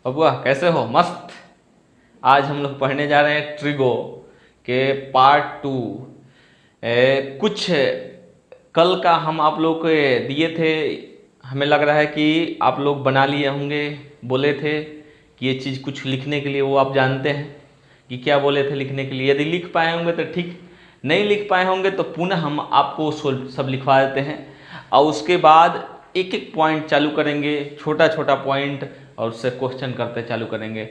बबुआ कैसे हो? मस्त। आज हम लोग पढ़ने जा रहे हैं ट्रिगो के पार्ट 2। कुछ कल का हम आप लोग को दिए थे, हमें लग रहा है कि आप लोग बना लिए होंगे। बोले थे कि ये चीज़ कुछ लिखने के लिए, वो आप जानते हैं कि क्या बोले थे लिखने के लिए। यदि लिख पाए होंगे तो ठीक, नहीं लिख पाए होंगे तो पुनः हम आपको सब लिखवा देते हैं और उसके बाद एक एक पॉइंट चालू करेंगे, छोटा छोटा पॉइंट, और उससे क्वेश्चन करते चालू करेंगे।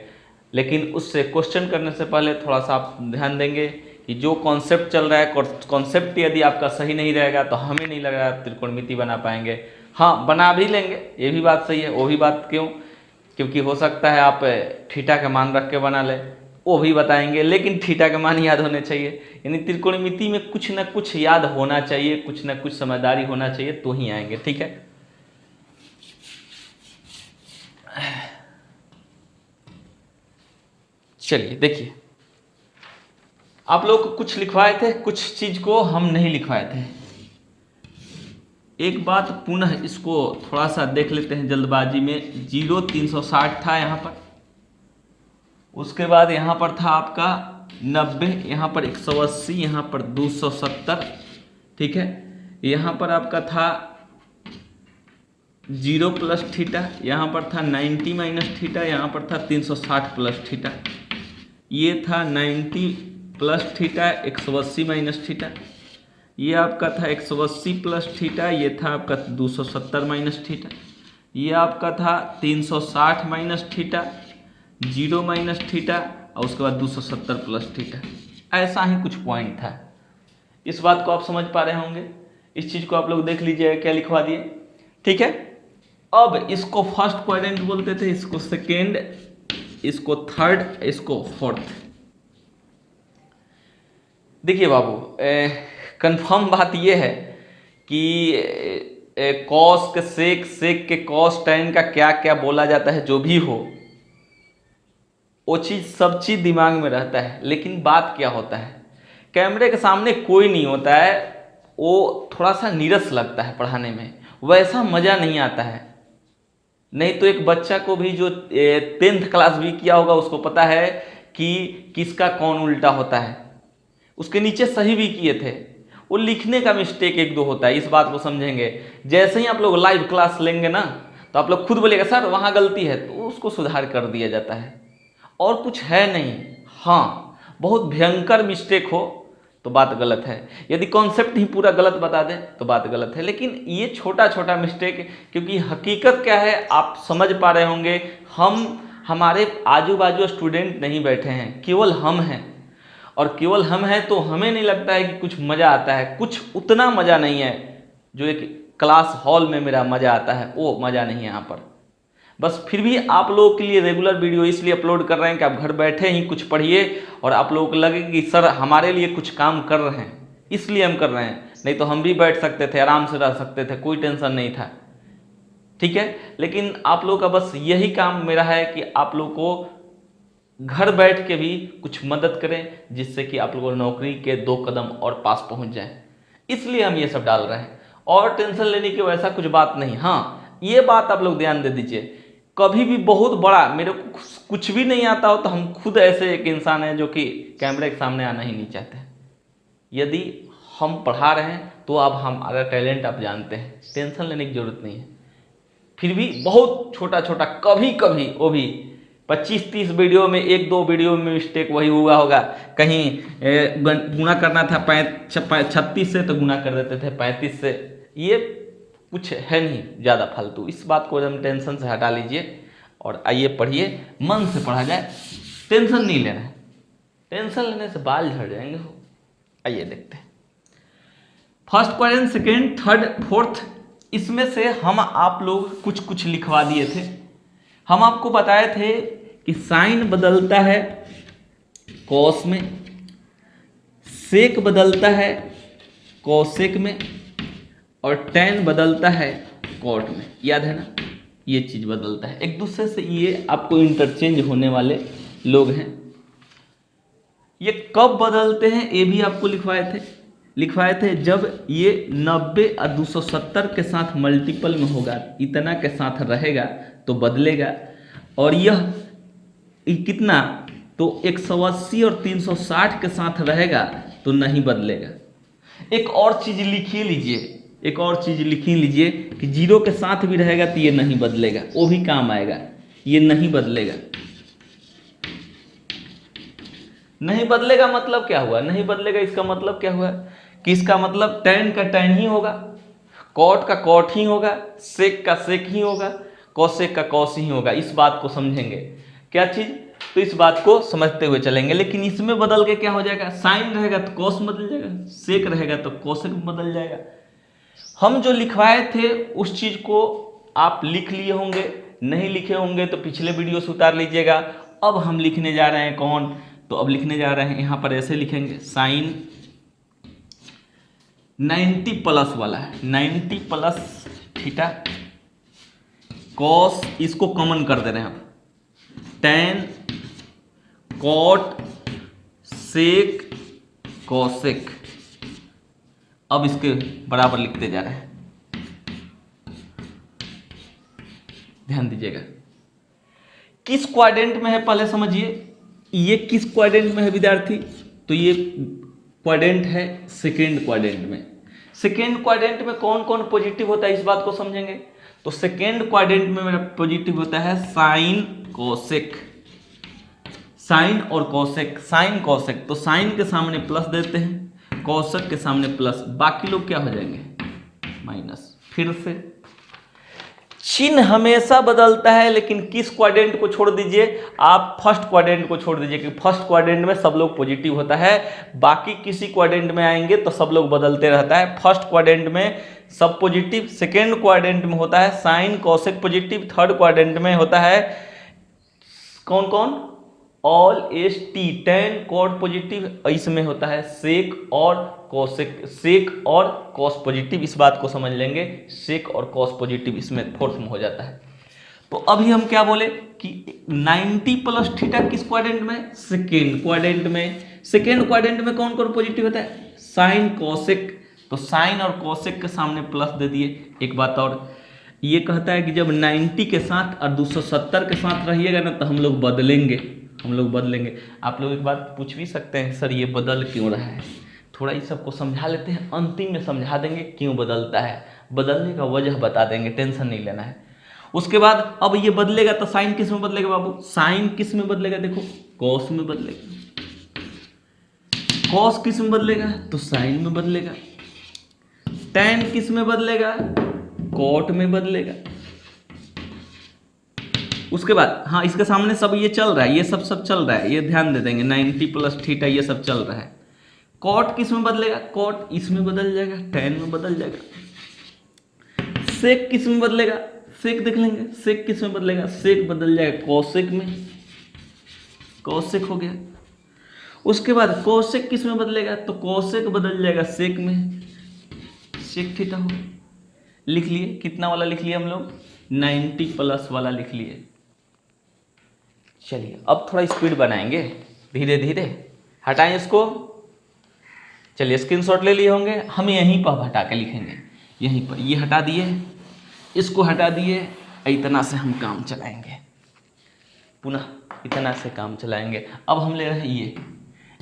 लेकिन उससे क्वेश्चन करने से पहले थोड़ा सा आप ध्यान देंगे कि जो कॉन्सेप्ट चल रहा है, कॉन्सेप्ट यदि आपका सही नहीं रहेगा तो हमें नहीं लग रहा है त्रिकोणमिति बना पाएंगे। हाँ, बना भी लेंगे, ये भी बात सही है। वो भी बात क्यों? क्योंकि हो सकता है आप थीटा का मान रख के बना लें, वो भी बताएंगे, लेकिन थीटा का मान याद होने चाहिए। यानी त्रिकोणमिति में कुछ ना कुछ याद होना चाहिए, कुछ ना कुछ समझदारी होना चाहिए, तो ही आएंगे। ठीक है, चलिए देखिए, आप लोग को कुछ लिखवाए थे, कुछ चीज को हम नहीं लिखवाए थे। एक बात पुनः इसको थोड़ा सा देख लेते हैं जल्दबाजी में। 0 360 था यहाँ पर, उसके बाद यहाँ पर था आपका 90, यहाँ पर 180, यहाँ पर 270। ठीक है, यहाँ पर आपका था 0 प्लस थीटा, यहाँ पर था 90 माइनस थीटा, यहाँ पर था 360 प्लस थीटा। ये था 90 प्लस थीटा, 180 माइनस थीटा। ये आपका था 180 प्लस थीटा, ये था आपका 270 माइनस थीटा। ये आपका था 360 माइनस थीटा, 0 माइनस थीटा, और उसके बाद 270 प्लस थीटा। ऐसा ही कुछ पॉइंट था। इस बात को आप समझ पा रहे होंगे। इस चीज़ को आप लोग देख लीजिए, क्या लिखवा दिए। ठीक है, अब इसको फर्स्ट क्वाड्रेंट बोलते थे, इसको सेकेंड, इसको थर्ड, इसको फोर्थ। देखिए बाबू, कंफर्म बात यह है कि कॉस के सेक, सेक के कॉस, टैन का क्या क्या बोला जाता है, जो भी हो वो चीज़, सब चीज़ दिमाग में रहता है। लेकिन बात क्या होता है, कैमरे के सामने कोई नहीं होता है, वो थोड़ा सा नीरस लगता है पढ़ाने में, वैसा मज़ा नहीं आता है। नहीं तो एक बच्चा को भी जो 10th क्लास भी किया होगा उसको पता है कि किसका कौन उल्टा होता है। उसके नीचे सही भी किए थे, वो लिखने का मिस्टेक एक दो होता है, इस बात को समझेंगे। जैसे ही आप लोग लाइव क्लास लेंगे ना, तो आप लोग खुद बोलेगा सर वहाँ गलती है, तो उसको सुधार कर दिया जाता है, और कुछ है नहीं। हाँ, बहुत भयंकर मिस्टेक हो तो बात गलत है, यदि कॉन्सेप्ट ही पूरा गलत बता दें तो बात गलत है। लेकिन ये छोटा छोटा मिस्टेक, क्योंकि हकीकत क्या है आप समझ पा रहे होंगे, हमारे आजू बाजू स्टूडेंट नहीं बैठे हैं, केवल हम हैं। और केवल हम हैं तो हमें नहीं लगता है कि कुछ मज़ा आता है, कुछ उतना मज़ा नहीं है जो एक क्लास हॉल में मेरा मज़ा आता है, वो मज़ा नहीं है यहाँ पर। बस फिर भी आप लोगों के लिए रेगुलर वीडियो इसलिए अपलोड कर रहे हैं कि आप घर बैठे ही कुछ पढ़िए और आप लोगों को लगे कि सर हमारे लिए कुछ काम कर रहे हैं, इसलिए हम कर रहे हैं। नहीं तो हम भी बैठ सकते थे, आराम से रह सकते थे, कोई टेंशन नहीं था। ठीक है, लेकिन आप लोग का बस यही काम मेरा है कि आप लोग को घर बैठ के भी कुछ मदद करें, जिससे कि आप लोगों को नौकरी के 2 कदम और पास पहुंच जाएं। इसलिए हम ये सब डाल रहे हैं, और टेंशन लेने की वैसा कुछ बात नहीं। हाँ, ये बात आप लोग ध्यान दे दीजिए, कभी भी बहुत बड़ा मेरे को कुछ भी नहीं आता हो तो हम खुद ऐसे एक इंसान हैं जो कि कैमरे के सामने आना ही नहीं चाहते। यदि हम पढ़ा रहे हैं तो अब हमारा टैलेंट आप जानते हैं, टेंशन लेने की जरूरत नहीं है। फिर भी बहुत छोटा छोटा, कभी कभी वो भी 25-30 वीडियो में 1-2 वीडियो में मिस्टेक वही हुआ होगा। कहीं गुणा करना था 36 से तो गुणा कर देते थे 35 से। ये कुछ है नहीं ज़्यादा फालतू, इस बात को एकदम टेंशन से हटा लीजिए और आइए पढ़िए, मन से पढ़ा जाए, टेंशन नहीं लेना है। टेंशन लेने से बाल झड़ जाएंगे। आइए देखते हैं first question, second, third, fourth. इसमें से हम आप लोग कुछ कुछ लिखवा दिए थे। हम आपको बताए थे कि साइन बदलता है कॉस में, सेक बदलता है कोसेक में, और टैन बदलता है कॉट में। याद है ना, ये चीज़ बदलता है एक दूसरे से, ये आपको इंटरचेंज होने वाले लोग हैं। ये कब बदलते हैं ये भी आपको लिखवाए थे जब ये 90 और 270 के साथ मल्टीपल में होगा, इतना के साथ रहेगा तो बदलेगा, और ये कितना, तो 180 और 360 के साथ रहेगा तो नहीं बदलेगा। एक और चीज लिखिए लीजिए, एक और चीज लिखिए लीजिए कि 0 के साथ भी रहेगा तो ये नहीं बदलेगा, वो भी काम आएगा। ये नहीं बदलेगा, नहीं बदलेगा मतलब क्या हुआ, नहीं बदलेगा इसका मतलब क्या हुआ कि इसका मतलब tan का tan ही होगा, कॉट का कॉट ही होगा, सेक का सेक ही होगा, कॉसेक का कॉस ही होगा। इस बात को समझेंगे क्या चीज, तो इस बात को समझते हुए चलेंगे। लेकिन इसमें बदल के क्या हो जाएगा, साइन रहेगा तो कॉस बदल जाएगा, सेक रहेगा तो कॉसेक बदल जाएगा। हम जो लिखवाए थे उस चीज को आप लिख लिए होंगे, नहीं लिखे होंगे तो पिछले वीडियो से उतार लीजिएगा। अब हम लिखने जा रहे हैं कौन, तो अब लिखने जा रहे हैं यहां पर ऐसे लिखेंगे, साइन 90 प्लस वाला है, 90 प्लस थीटा कॉस, इसको कॉमन कर दे रहे हैं हम, tan कॉट सेक कॉसेक। अब इसके बराबर लिखते जा रहे हैं, ध्यान दीजिएगा किस क्वाड्रेंट में है पहले समझिए। ये किस क्वाड्रेंट में है विद्यार्थी, तो ये क्वाड्रेंट है सेकेंड क्वाड्रेंट में। सेकेंड क्वाड्रेंट में कौन कौन पॉजिटिव होता है इस बात को समझेंगे। तो सेकेंड क्वाड्रेंट में मेरा पॉजिटिव होता है साइन कोसेक, साइन और कोसेक, साइन कोसेक, तो साइन के सामने प्लस देते हैं, कोसेक के सामने प्लस, बाकी लोग क्या हो जाएंगे माइनस। फिर से चिन्ह हमेशा बदलता है, लेकिन किस क्वाड्रेंट को छोड़ दीजिए, आप फर्स्ट क्वाड्रेंट को छोड़ दीजिए, क्योंकि फर्स्ट क्वाड्रेंट में सब लोग पॉजिटिव होता है। बाकी किसी क्वाड्रेंट में आएंगे तो सब लोग बदलते रहता है। फर्स्ट क्वाड्रेंट में सब पॉजिटिव, सेकेंड क्वाड्रेंट में होता है sine cosec positive, third quadrant में होता है कौन कौन, all S T tan cot positive, इसमें होता है सेक और कोसेक, सेक और कॉस पॉजिटिव। इस बात को समझ लेंगे, सेक और कॉस पॉजिटिव इसमें फोर्थ में हो जाता है। तो अभी हम क्या बोले कि 90 प्लस थीटा किस क्वाड्रेंट में, सेकेंड क्वाड्रेंट में। सेकेंड क्वाड्रेंट में कौन कौन पॉजिटिव होता है, साइन कोसेक, तो साइन और कोसेक के सामने प्लस दे दिए। एक बात और, ये कहता है कि जब 90 के साथ और 270 के साथ रहिएगा ना तो हम लोग बदलेंगे, हम लोग बदलेंगे। आप लोग एक बात पूछ भी सकते हैं, सर ये बदल क्यों रहा है, थोड़ा इस सबको समझा लेते हैं, अंतिम में समझा देंगे क्यों बदलता है, बदलने का वजह बता देंगे, टेंशन नहीं लेना है। उसके बाद अब ये बदलेगा तो साइन किस में बदलेगा बाबू, साइन किस में बदलेगा, देखो कॉस में बदलेगा, कॉस किस में बदलेगा, तो साइन में बदलेगा, tan किस में बदलेगा, कॉट में बदलेगा। उसके बाद हाँ इसके सामने सब ये चल रहा है, ये सब चल रहा है, ये ध्यान दे देंगे, 90 प्लस थीटा ये सब चल रहा है। कॉट किस में बदलेगा, कॉट इसमें बदल जाएगा, tan में बदल जाएगा। सेक किस में बदलेगा, सेक देख लेंगे, सेक किस में बदलेगा, सेक बदल जाएगा कोसेक में, कोसेक हो गया। उसके बाद कोसेक किस में बदलेगा, तो कोसेक बदल जाएगा सेक में, सेक थीटा हो। लिख लिए, कितना वाला लिख लिए हम लोग, 90 प्लस वाला लिख लिए। चलिए अब थोड़ा स्पीड बनाएंगे, धीरे धीरे हटाएं इसको। चलिए स्क्रीनशॉट ले लिए होंगे, हम यहीं पर हटा के लिखेंगे, यहीं पर, ये हटा दिए, इसको हटा दिए, इतना से हम काम चलाएंगे, पुनः इतना से काम चलाएंगे। अब हम ले रहे हैं ये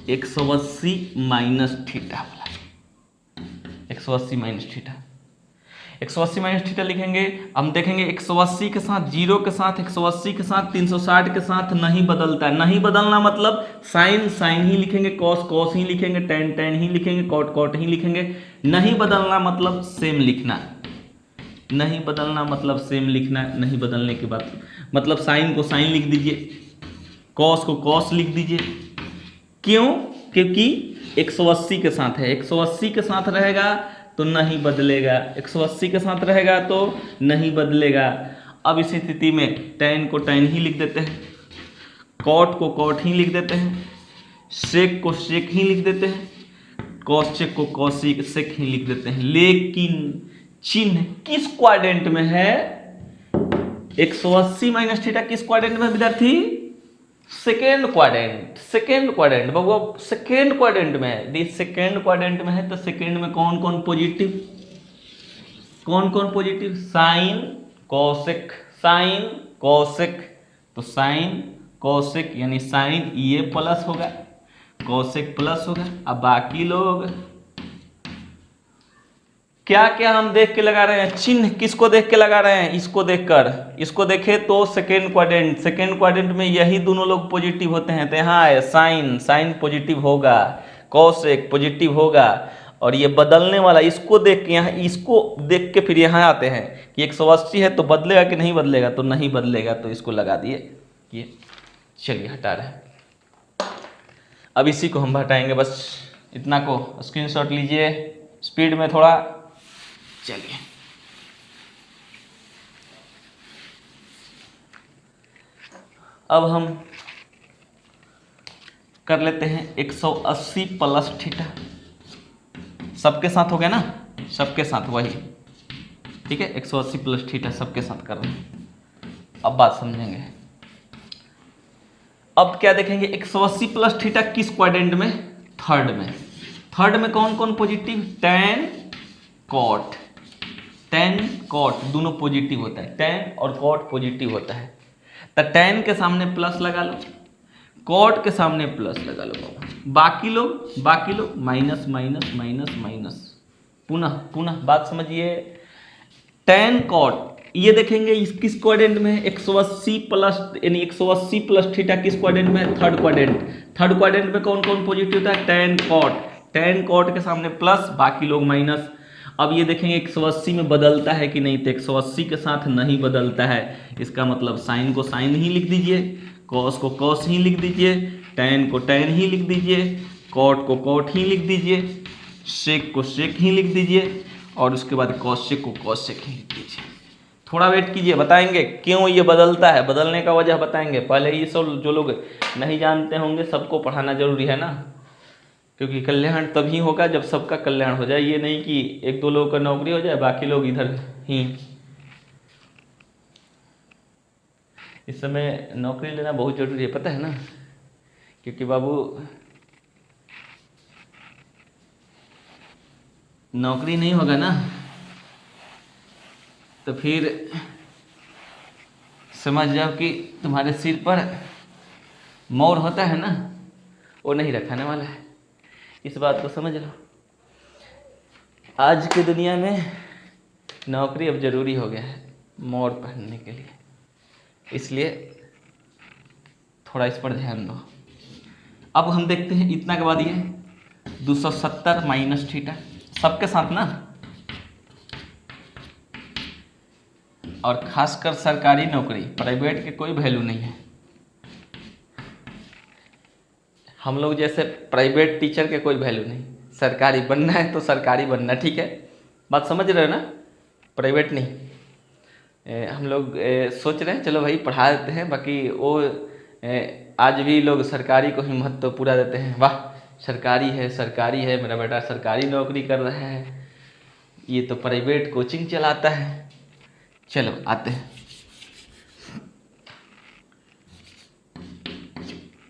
180 माइनस थीटा वाला, 180 माइनस थीटा, 180 माइनस थीटा लिखेंगे। हम देखेंगे 180 के साथ, 0 के साथ, 180 के साथ, 360 के साथ नहीं बदलता है। नहीं बदलना मतलब साइन साइन ही लिखेंगे, कॉस कॉस ही लिखेंगे, tan tan ही लिखेंगे, कॉट कॉट ही लिखेंगे। नहीं बदलना मतलब सेम लिखना, नहीं बदलना मतलब सेम लिखना। नहीं बदलने के बाद मतलब साइन को साइन लिख दीजिए, कॉस को कॉस लिख दीजिए। क्यों, क्योंकि 180 के साथ है, 180 के साथ रहेगा तो नहीं बदलेगा, 180 के साथ रहेगा तो नहीं बदलेगा। अब इस स्थिति में tan को tan ही लिख देते हैं, कॉट को कॉट ही लिख देते हैं, सेक को सेक ही लिख देते हैं, कॉसेक को कॉसेक सेक ही लिख देते हैं। लेकिन चिन्ह किस क्वाड्रेंट में है, 180 माइनस थीटा किस क्वाड्रेंट में विद्यार्थी, सेकेंड क्वाड्रेंट, सेकेंड क्वाड्रेंट बाबू, सेकेंड क्वाड्रेंट में है। सेकेंड क्वाड्रेंट में है तो सेकेंड में कौन कौन पॉजिटिव, कौन कौन positive, sine cosec, sine cosec तो साइन कोसेक यानी साइन ये प्लस होगा, कोसेक प्लस होगा। अब बाकी लोग क्या क्या हम देख के लगा रहे हैं, चिन्ह किसको देख के लगा रहे हैं, इसको देखकर। इसको देखे तो सेकेंड क्वाड्रेंट में यही दोनों लोग पॉजिटिव होते हैं, तो यहाँ है साइन पॉजिटिव होगा, कोसेक पॉजिटिव होगा। और ये बदलने वाला इसको देख के, यहाँ इसको देख के फिर यहाँ आते हैं कि 180 है तो बदलेगा कि नहीं बदलेगा, तो नहीं बदलेगा, तो इसको लगा दिए ये। चलिए हटा रहे हैं, अब इसी को हम हटाएंगे, बस इतना को स्क्रीनशॉट लीजिए स्पीड में थोड़ा। चलिए अब हम कर लेते हैं 180 प्लस थीटा, सबके साथ हो गया ना, सबके साथ वही, ठीक है। 180 प्लस थीटा सबके साथ कर रहे हैं, अब बात समझेंगे। अब क्या देखेंगे, 180 प्लस थीटा किस क्वाड्रेंट में, थर्ड में कौन कौन पॉजिटिव, टेन कॉट दोनों पॉजिटिव होता है, टेन और कॉट पॉजिटिव होता है। तो टेन के सामने प्लस लगा लो, कॉट के सामने प्लस लगा लो, बाकी लोग माइनस माइनस माइनस माइनस, पुनः बात समझिए। टेन कॉट ये देखेंगे इस किस क्वाड्रेंट में है, 180 प्लस यानी 180 प्लस थीटा किस क्वाड्रेंट में है, थर्ड क्वाड्रेंट में कौन कौन पॉजिटिव होता है, टेन कॉट के सामने प्लस, बाकी लोग माइनस। अब ये देखेंगे 180 में बदलता है कि नहीं, तो 180 के साथ नहीं बदलता है, इसका मतलब साइन को साइन ही लिख दीजिए, कॉस को कॉस ही लिख दीजिए, टेन को टेन ही लिख दीजिए, कॉट को कॉट ही लिख दीजिए, सेक को सेक ही लिख दीजिए, और उसके बाद कॉसेक को कॉसेक ही लिख दीजिए। थोड़ा वेट कीजिए, बताएंगे क्यों ये बदलता है, बदलने का वजह बताएंगे। पहले ये सब जो लोग नहीं जानते होंगे सबको पढ़ाना जरूरी है ना, क्योंकि कल्याण तभी होगा जब सबका कल्याण हो जाए। ये नहीं कि एक दो लोगों का नौकरी हो जाए बाकी लोग इधर ही। इस समय नौकरी लेना बहुत जरूरी है, पता है ना, क्योंकि बाबू नौकरी नहीं होगा ना तो फिर समझ जाओ कि तुम्हारे सिर पर मोर होता है ना, वो नहीं रखाने वाला है, इस बात को समझ लो। आज की दुनिया में नौकरी अब जरूरी हो गया है मोर पहनने के लिए, इसलिए थोड़ा इस पर ध्यान दो। अब हम देखते हैं इतना के बाद ये 270 माइनस थीटा सबके साथ ना, और खासकर सरकारी नौकरी, प्राइवेट के कोई वैल्यू नहीं है। हम लोग जैसे प्राइवेट टीचर के कोई वैल्यू नहीं, सरकारी बनना है तो सरकारी बनना, ठीक है, बात समझ रहे हो ना, प्राइवेट नहीं। हम लोग सोच रहे हैं चलो भाई पढ़ा देते हैं, बाकी वो आज भी लोग सरकारी को ही महत्व पूरा देते हैं, वाह सरकारी है मेरा बेटा सरकारी नौकरी कर रहा है, ये तो प्राइवेट कोचिंग चलाता है। चलो आते हैं,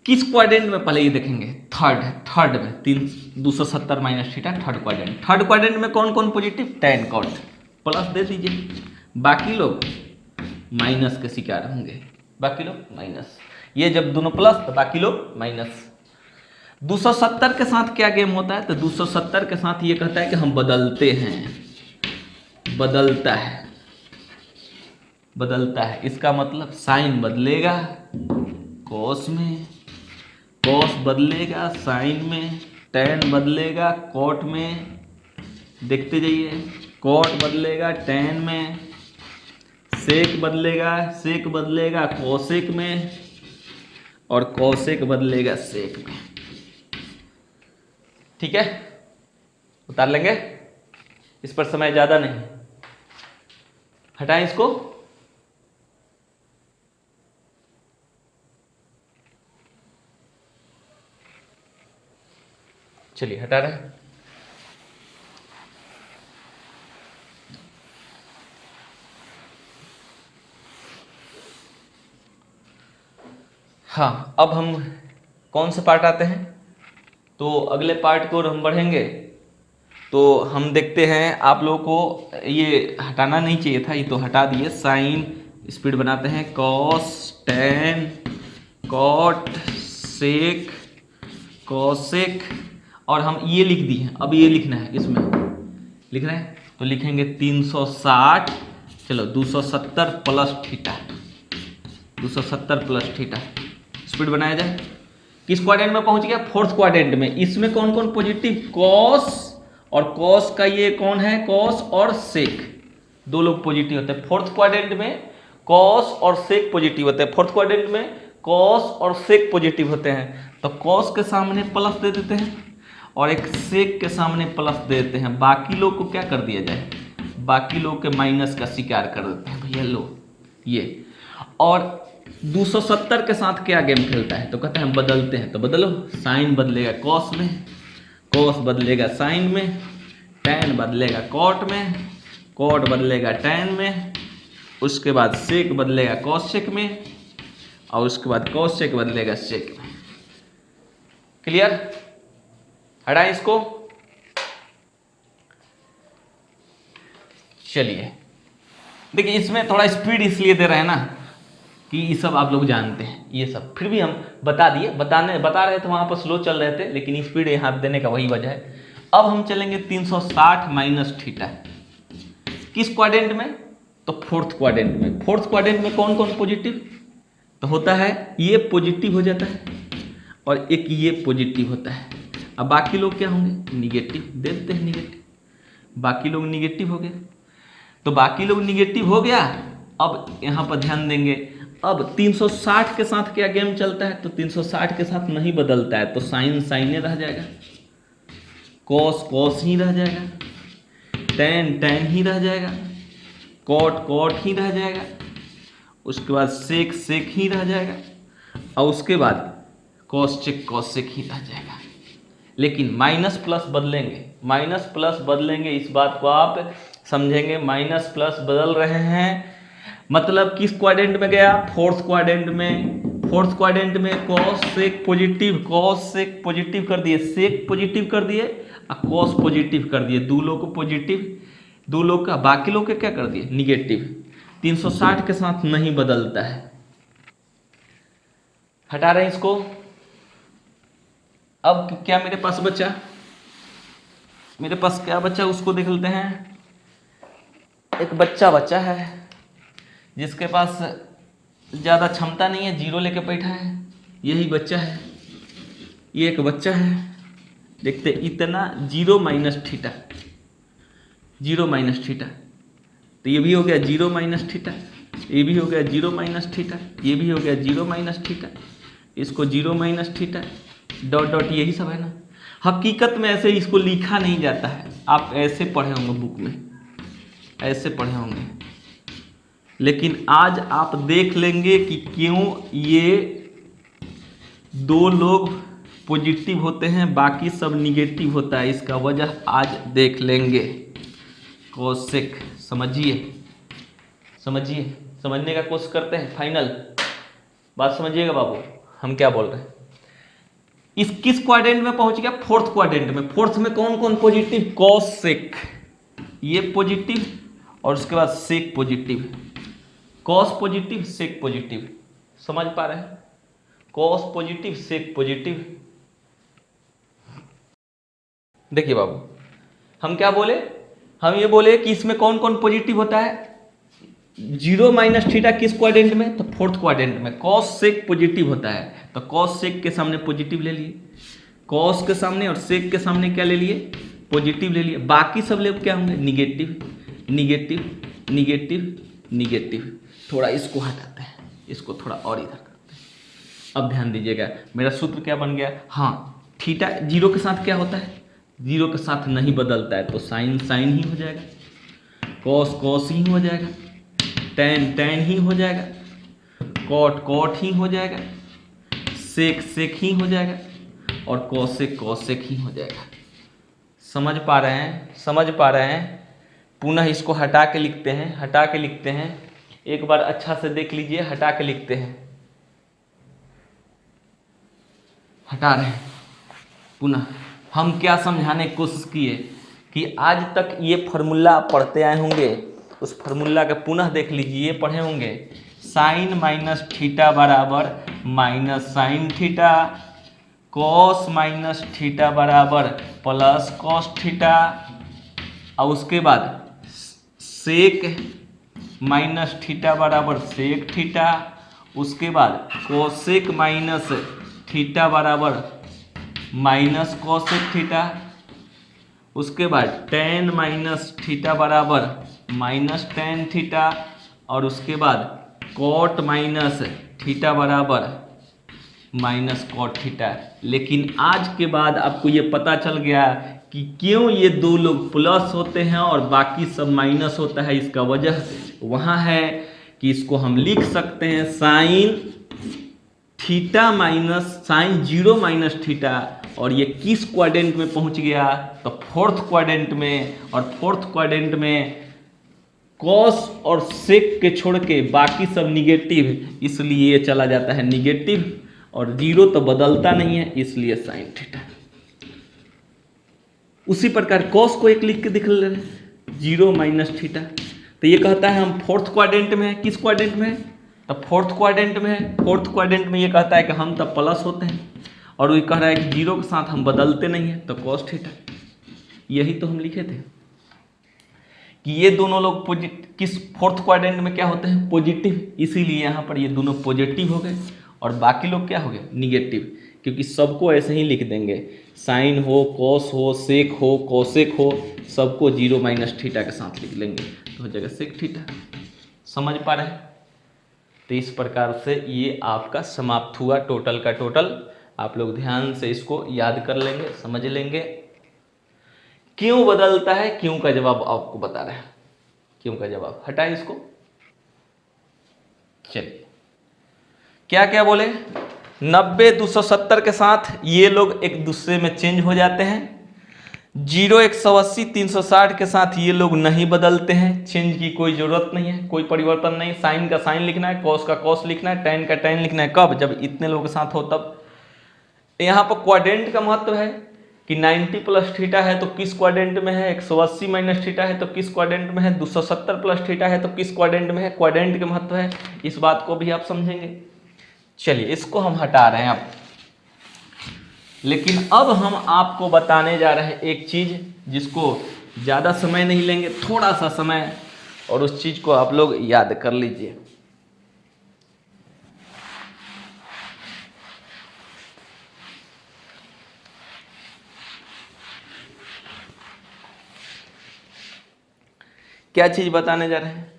किस क्वाड्रेंट में पहले ये देखेंगे, थर्ड में 270 माइनस थीटा थर्ड क्वाड्रेंट में कौन कौन पॉजिटिव, टेन कॉट प्लस दे दीजिए, बाकी लोग माइनस के शिकार होंगे, बाकी लोग माइनस, ये जब दोनों प्लस तो बाकी लोग माइनस। 270 के साथ क्या गेम होता है, तो 270 के साथ ये कहता है कि हम बदलते हैं, बदलता है, इसका मतलब साइन बदलेगा कॉस में, कॉस बदलेगा साइन में, टेन बदलेगा कॉट में, देखते जाइए, कॉट बदलेगा टेन में, सेक बदलेगा कोसेक में, और कोसेक बदलेगा सेक में, ठीक है। उतार लेंगे, इस पर समय ज़्यादा नहीं, हटाएं इसको। चलिए हटा रहे हैं। हाँ, अब हम कौन से पार्ट आते हैं, तो अगले पार्ट को हम बढ़ेंगे तो हम देखते हैं, आप लोगों को ये हटाना नहीं चाहिए था, ये तो हटा दिए, साइन स्पीड बनाते हैं cos tan cot sec cosec, और हम ये लिख दिए, अब ये लिखना है, इसमें लिख रहे हैं तो लिखेंगे 360, चलो 270 plus theta, 270 plus theta. Speed बनाया जाए, किस क्वाड्रेंट में पहुंच गया? फोर्थ क्वाड्रेंट में। इसमें कौन कौन पॉजिटिव? कॉस, और कॉस का ये कौन है? कॉस और सेक, दो लोग पॉजिटिव होते हैं फोर्थ क्वाड्रेंट में। कॉस और सेक पॉजिटिव होते हैं फोर्थ क्वाड्रेंट में, कॉस और सेक पॉजिटिव होते हैं, तो कॉस के सामने प्लस दे देते हैं और एक सेक के सामने प्लस दे देते हैं। बाकी लोग को क्या कर दिया जाए? बाकी लोग के माइनस का स्वीकार कर देते हैं भैया, लो ये। और 270 के साथ क्या गेम खेलता है? तो कहते हैं बदलते हैं, तो बदलो, साइन बदलेगा कॉस में, कॉस बदलेगा साइन में, टैन बदलेगा कॉट में, कॉट बदलेगा टैन में, उसके बाद सेक बदलेगा कॉसेक में, और उसके बाद कॉसेक बदलेगा सेक में। क्लियर? हटाएं इसको। चलिए देखिए, इसमें थोड़ा स्पीड इसलिए दे रहे हैं ना कि ये सब आप लोग जानते हैं, ये सब फिर भी हम बता दिए, बता रहे थे वहां पर स्लो चल रहे थे, लेकिन स्पीड यहाँ देने का वही वजह है। अब हम चलेंगे 360 माइनस थीटा, किस क्वाड्रेंट में? तो फोर्थ क्वाड्रेंट में। फोर्थ क्वाड्रेंट में कौन कौन पॉजिटिव? तो होता है ये पॉजिटिव हो जाता है और एक ये पॉजिटिव होता है। अब बाकी लोग क्या होंगे? निगेटिव, दे देते हैं निगेटिव, बाकी लोग निगेटिव हो गए। तो बाकी लोग निगेटिव हो गया। अब यहाँ पर ध्यान देंगे, अब 360 के साथ क्या गेम चलता है? तो 360 के साथ नहीं बदलता है, तो साइन साइने रह जाएगा, कॉस कॉस ही रह जाएगा, टैन टैन ही रह जाएगा, कॉट कॉट ही रह जाएगा, उसके बाद सेक सेक ही रह जाएगा, और उसके बाद कॉसेक ही रह जाएगा। लेकिन माइनस प्लस बदलेंगे, माइनस प्लस बदलेंगे, इस बात को आप समझेंगे। माइनस प्लस बदल रहे हैं मतलब किस क्वाड्रेंट में गया? फोर्थ क्वाड्रेंट में। फोर्थ क्वाड्रेंट में कॉस सेक पॉजिटिव कर दिए, सेक पॉजिटिव कर दिए और कॉस पॉजिटिव कर दिए, दो लोग को पॉजिटिव, दो लोग का, बाकी लोग के क्या कर दिए? निगेटिव। 360 के साथ नहीं बदलता है। हटा रहे हैं इसको। अब क्या मेरे पास बचा? मेरे पास क्या बचा उसको देख लेते हैं। एक बच्चा बचा है जिसके पास ज़्यादा क्षमता नहीं है, जीरो लेके बैठा है, यही बच्चा है। ये एक बच्चा है, देखते इतना zero minus theta, zero minus theta, तो ये भी हो गया जीरो माइनस थीटा, ये भी हो गया जीरो माइनस थीटा, ये भी हो गया जीरो माइनस थीटा, इसको zero minus theta, dot dot, यही सब है ना। हकीकत में ऐसे इसको लिखा नहीं जाता है, आप ऐसे पढ़े होंगे बुक में, ऐसे पढ़े होंगे, लेकिन आज आप देख लेंगे कि क्यों ये दो लोग पॉजिटिव होते हैं बाकी सब निगेटिव होता है, इसका वजह आज देख लेंगे। कोसेक समझिए, समझिए, समझने का कोशिश करते हैं, फाइनल बात समझिएगा बाबू हम क्या बोल रहे हैं। इस किस क्वाड्रेंट में पहुंच गया? फोर्थ क्वाड्रेंट में। फोर्थ में कौन कौन पॉजिटिव? कॉसेक, ये पॉजिटिव, और उसके बाद सेक पॉजिटिव, कॉस पॉजिटिव सेक पॉजिटिव, समझ पा रहे हैं? कॉस पॉजिटिव सेक पॉजिटिव। देखिए बाबू हम क्या बोले? हम ये बोले कि इसमें कौन कौन पॉजिटिव होता है? जीरो माइनस थीटा किस क्वाड्रेंट में? तो फोर्थ क्वाड्रेंट में। कॉस सेक पॉजिटिव होता है, तो कॉस सेक के सामने पॉजिटिव ले लिए, कॉस के सामने और सेक के सामने क्या ले लिए? पॉजिटिव ले लिए। बाकी सब लोग क्या होंगे? Negative, negative, negative, negative. थोड़ा इसको हटाते हैं, इसको थोड़ा और इधर करते हैं। अब ध्यान दीजिएगा, मेरा सूत्र क्या बन गया? हाँ, थीटा जीरो के साथ क्या होता है? जीरो के साथ नहीं बदलता है, तो साइन साइन ही हो जाएगा, कॉस कॉस ही हो जाएगा, टैन टैन ही हो जाएगा, कॉट कॉट ही हो जाएगा, सेक सेक ही हो जाएगा, और कॉसेक कॉसेक ही हो जाएगा। समझ पा रहे हैं? समझ पा रहे हैं? पुनः इसको हटा के लिखते हैं, हटा के लिखते हैं, एक बार अच्छा से देख लीजिए, हटा के लिखते हैं, हटा रहे हैं। पुनः हम क्या समझाने की कोशिश किए कि आज तक ये फॉर्मूला पढ़ते आए होंगे, उस फार्मूला के पुनः देख लीजिए, पढ़े होंगे। साइन माइनस थीटा बराबर minus sign theta, cos minus theta बराबर प्लस कॉस थीटा, और उसके बाद सेक माइनस थीटा बराबर सेक थीटा, उसके बाद कोसेक माइनस थीटा बराबर माइनस कोसेक थीटा, उसके बाद टेन माइनस थीटा बराबर माइनस टेन थीटा, और उसके बाद कॉट माइनस थीटा बराबर माइनस कॉट थीटा। लेकिन आज के बाद आपको ये पता चल गया कि क्यों ये दो लोग प्लस होते हैं और बाकी सब माइनस होता है। इसका वजह वहाँ है कि इसको हम लिख सकते हैं sine theta minus sine zero minus theta, और ये किस क्वाड्रेंट में पहुंच गया, तो फोर्थ क्वाड्रेंट में, और फोर्थ क्वाड्रेंट में कॉस और सेक के छोड़ के बाकी सब निगेटिव, इसलिए ये चला जाता है निगेटिव, और जीरो तो बदलता नहीं है, इसलिए साइन थीटा। उसी प्रकार कॉस को एक लिख के दिख ले रहे जीरो माइनस थीटा, तो ये कहता है हम फोर्थ क्वाड्रेंट में है। किस क्वाड्रेंट में है, तो फोर्थ क्वाड्रेंट में है। फोर्थ क्वाड्रेंट में ये कहता है कि हम तब प्लस होते हैं, और वो कह रहा है कि जीरो के साथ हम बदलते नहीं हैं, तो कॉस थीटा। यही तो हम लिखे थे कि ये दोनों लोग किस फोर्थ क्वाड्रेंट में क्या होते हैं, पॉजिटिव, इसीलिए यहाँ पर ये दोनों पॉजिटिव हो गए और बाकी लोग क्या हो गए, निगेटिव, क्योंकि सबको ऐसे ही लिख देंगे, साइन हो, कॉस हो, सेक हो, कोसेक हो, सबको जीरो माइनस थीटा के साथ लिख लेंगे, तो हो जाएगा सेक थीटा। समझ पा रहे हैं? तो इस प्रकार से ये आपका समाप्त हुआ टोटल का टोटल। आप लोग ध्यान से इसको याद कर लेंगे, समझ लेंगे। क्यों बदलता है, क्यों का जवाब आपको बता रहे हैं, क्यों का जवाब हटाए इसको। चलिए क्या क्या बोले, 90 270 के साथ ये लोग एक दूसरे में चेंज हो जाते हैं। 0 180 360 के साथ ये लोग नहीं बदलते हैं, चेंज की कोई ज़रूरत नहीं है, कोई परिवर्तन नहीं। साइन का साइन लिखना है, कॉस का कॉस लिखना है, टेन का टेन लिखना है, कब, जब इतने लोगों के साथ हो तब। यहाँ पर क्वाड्रेंट का महत्व है कि 90 प्लस थीटा है तो किस क्वाड्रेंट में है, 180 माइनस थीटा है तो किस क्वाड्रेंट में है, 270 प्लस थीटा है तो किस क्वाड्रेंट में है। क्वाड्रेंट के महत्व है, इस बात को भी आप समझेंगे। चलिए इसको हम हटा रहे हैं अब, लेकिन अब हम आपको बताने जा रहे हैं एक चीज़ जिसको ज़्यादा समय नहीं लेंगे, थोड़ा सा समय, और उस चीज़ को आप लोग याद कर लीजिए। क्या चीज़ बताने जा रहे हैं,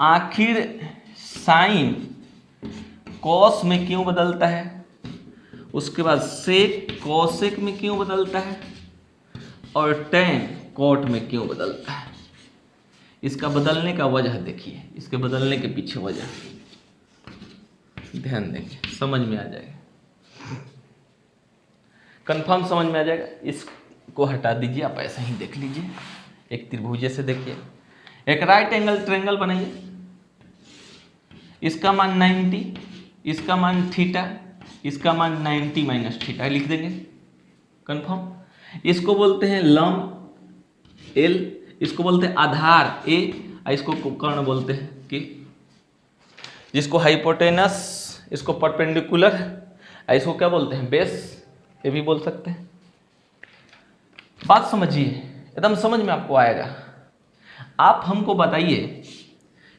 आखिर साइन कॉस में क्यों बदलता है, उसके बाद सेक कोसेक में क्यों बदलता है, और टेन कॉट में क्यों बदलता है। इसका बदलने का वजह देखिए, इसके बदलने के पीछे वजह ध्यान देंगे, समझ में आ जाएगा, कंफर्म समझ में आ जाएगा। इसको हटा दीजिए, आप ऐसे ही देख लीजिए, एक त्रिभुज से देखिए, एक राइट एंगल ट्रायंगल बनाइए, इसका मान 90, इसका मान थीटा, इसका मान 90 माइनस थीटा लिख देंगे, कंफर्म। इसको बोलते हैं लंब एल, इसको बोलते हैं आधार ए, इसको कर्ण बोलते हैं कि, जिसको हाइपोटेनस, इसको परपेंडिकुलर, इसको क्या बोलते हैं, बेस, ये भी बोल सकते हैं। बात समझिए, एकदम समझ में आपको आएगा। आप हमको बताइए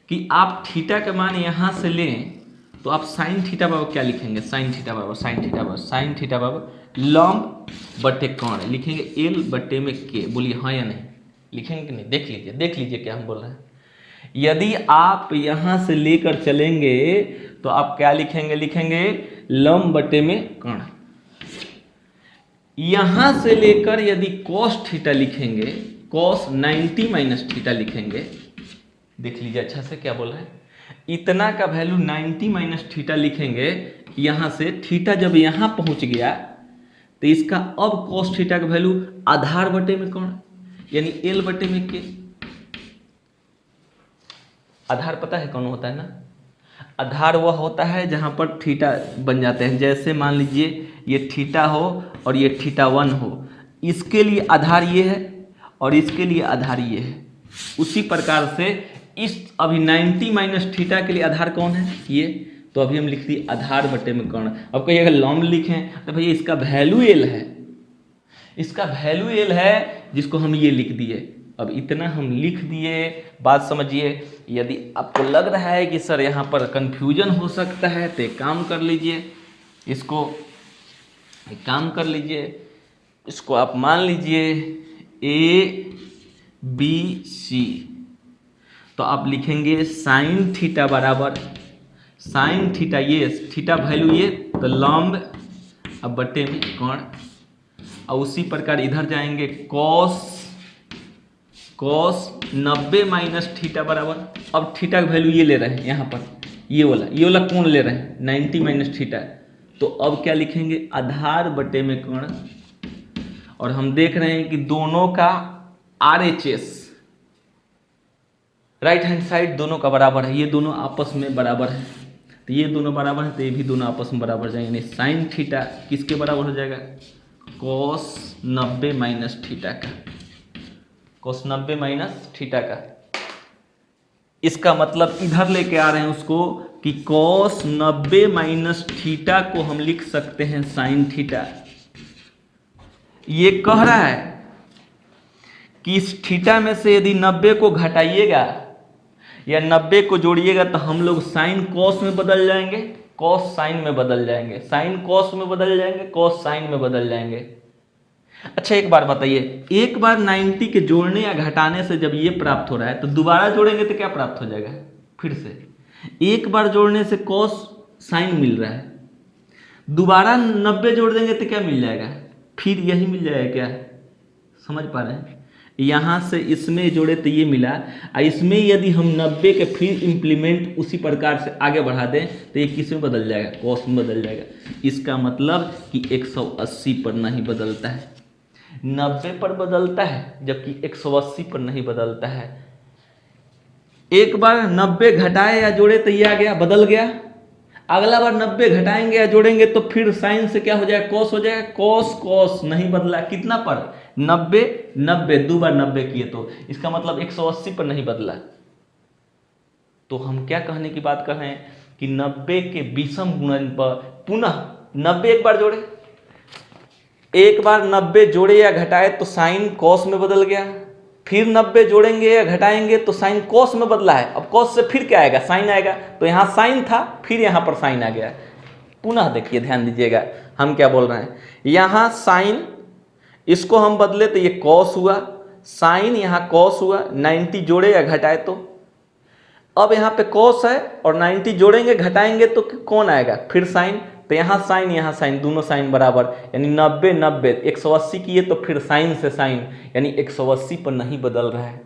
कि आप थीटा का मान यहाँ से लें तो आप साइन थीटा बराबर क्या लिखेंगे, साइन थीटा बराबर साइन थीटा बराबर साइन थीटा बराबर लंब बटे कर्ण लिखेंगे, एल बटे में के। बोलिए हाँ या नहीं, लिखेंगे कि नहीं, देख लीजिए, देख लीजिए क्या हम बोल रहे हैं। यदि आप यहाँ से लेकर चलेंगे तो आप क्या लिखेंगे, लिखेंगे लंब बटे में कर्ण। यहाँ से लेकर यदि कॉस थीटा लिखेंगे, कॉस 90 माइनस थीटा लिखेंगे, देख लीजिए अच्छा से क्या बोल रहे हैं, इतना का वैल्यू 90 माइनस थीटा लिखेंगे। यहाँ से थीटा जब यहाँ पहुँच गया तो इसका अब कॉस थीटा का वैल्यू आधार बटे में कौन, यानी एल बटे में के। आधार पता है कौन होता है ना, आधार वह होता है जहाँ पर थीटा बन जाते हैं। जैसे मान लीजिए ये थीटा हो और ये थीटा 1 हो, इसके लिए आधार ये है और इसके लिए आधार ये है। उसी प्रकार से इस अभी 90 माइनस थीटा के लिए आधार कौन है, ये, तो अभी हम लिख दिए आधार बटे में कर्ण। अब कहिए अगर लंब लिखें तो भैया इसका वैल्यू एल है, इसका वैल्यू एल है, जिसको हम ये लिख दिए। अब इतना हम लिख दिए, बात समझिए। यदि आपको लग रहा है कि सर यहाँ पर कंफ्यूजन हो सकता है तो एक काम कर लीजिए, इसको एक काम कर लीजिए, इसको आप मान लीजिए ए बी सी, तो आप लिखेंगे साइन थीटा बराबर साइन थीटा, ये थीटा वैल्यू ये, तो लंब अब बटे में कर्ण, और उसी प्रकार इधर जाएंगे कॉस 90 माइनस थीटा बराबर, अब थीटा का वैल्यू ये ले रहे हैं यहाँ पर, ये वाला कौन ले रहे हैं 90 माइनस थीटा, तो अब क्या लिखेंगे आधार बटे में कर्ण। और हम देख रहे हैं कि दोनों का RHS राइट हैंड साइड दोनों का बराबर है, ये दोनों आपस में बराबर है, तो ये दोनों बराबर है तो ये भी दोनों आपस में बराबर जाएंगे, यानी साइन थीटा किसके बराबर हो जाएगा, कॉस 90 माइनस थीटा का, कॉस 90 माइनस थीटा का। इसका मतलब इधर लेके आ रहे हैं उसको कि कॉस 90 माइनस थीटा को हम लिख सकते हैं साइन थीटा। ये कह रहा है कि इस थीटा में से यदि 90 को घटाइएगा या 90 को जोड़िएगा तो हम लोग साइन कॉस में बदल जाएंगे, कॉस साइन में बदल जाएंगे, साइन कॉस में बदल जाएंगे, कॉस साइन में बदल जाएंगे। अच्छा एक बार बताइए, एक बार 90 के जोड़ने या घटाने से जब ये प्राप्त हो रहा है तो दोबारा जोड़ेंगे तो क्या प्राप्त हो जाएगा, फिर से एक बार जोड़ने से कॉस साइन मिल रहा है, दोबारा 90 जोड़ देंगे तो क्या मिल जाएगा, फिर यही मिल जाएगा, क्या समझ पा रहे हैं। यहाँ से इसमें जोड़े तो ये मिला, और इसमें यदि हम 90 के फिर इम्प्लीमेंट उसी प्रकार से आगे बढ़ा दें तो ये किस में बदल जाएगा, कॉस में बदल जाएगा। इसका मतलब कि 180 पर नहीं बदलता है, 90 पर बदलता है, जबकि 180 पर नहीं बदलता है। एक बार 90 घटाए या जोड़े तो ये आ गया, बदल गया, अगला बार 90 घटाएंगे या जोड़ेंगे तो फिर साइन से क्या हो जाएगा, कॉस हो जाएगा, कॉस कॉस नहीं बदला, कितना पर 90 दो बार 90 किए, तो इसका मतलब 180 पर नहीं बदला। तो हम क्या कहने की बात कर रहे हैं कि 90 के विषम गुणन पर पुनः 90 एक बार जोड़े, एक बार 90 जोड़े या घटाए तो साइन कॉस में बदल गया, फिर 90 जोड़ेंगे या घटाएंगे तो साइन कॉस में बदला है, अब कॉस से फिर क्या आएगा, साइन आएगा, तो यहाँ साइन था फिर यहाँ पर साइन आ गया। पुनः देखिए ध्यान दीजिएगा हम क्या बोल रहे हैं, यहाँ साइन इसको हम बदले तो ये कॉस हुआ, साइन यहाँ कॉस हुआ, 90 जोड़े या घटाए तो, अब यहाँ पे कॉस है और 90 जोड़ेंगे घटाएंगे तो कौन आएगा, फिर साइन, तो यहाँ साइन दोनों साइन बराबर, यानी 90 180 किए तो फिर साइन से साइन, यानी 180 पर नहीं बदल रहा है।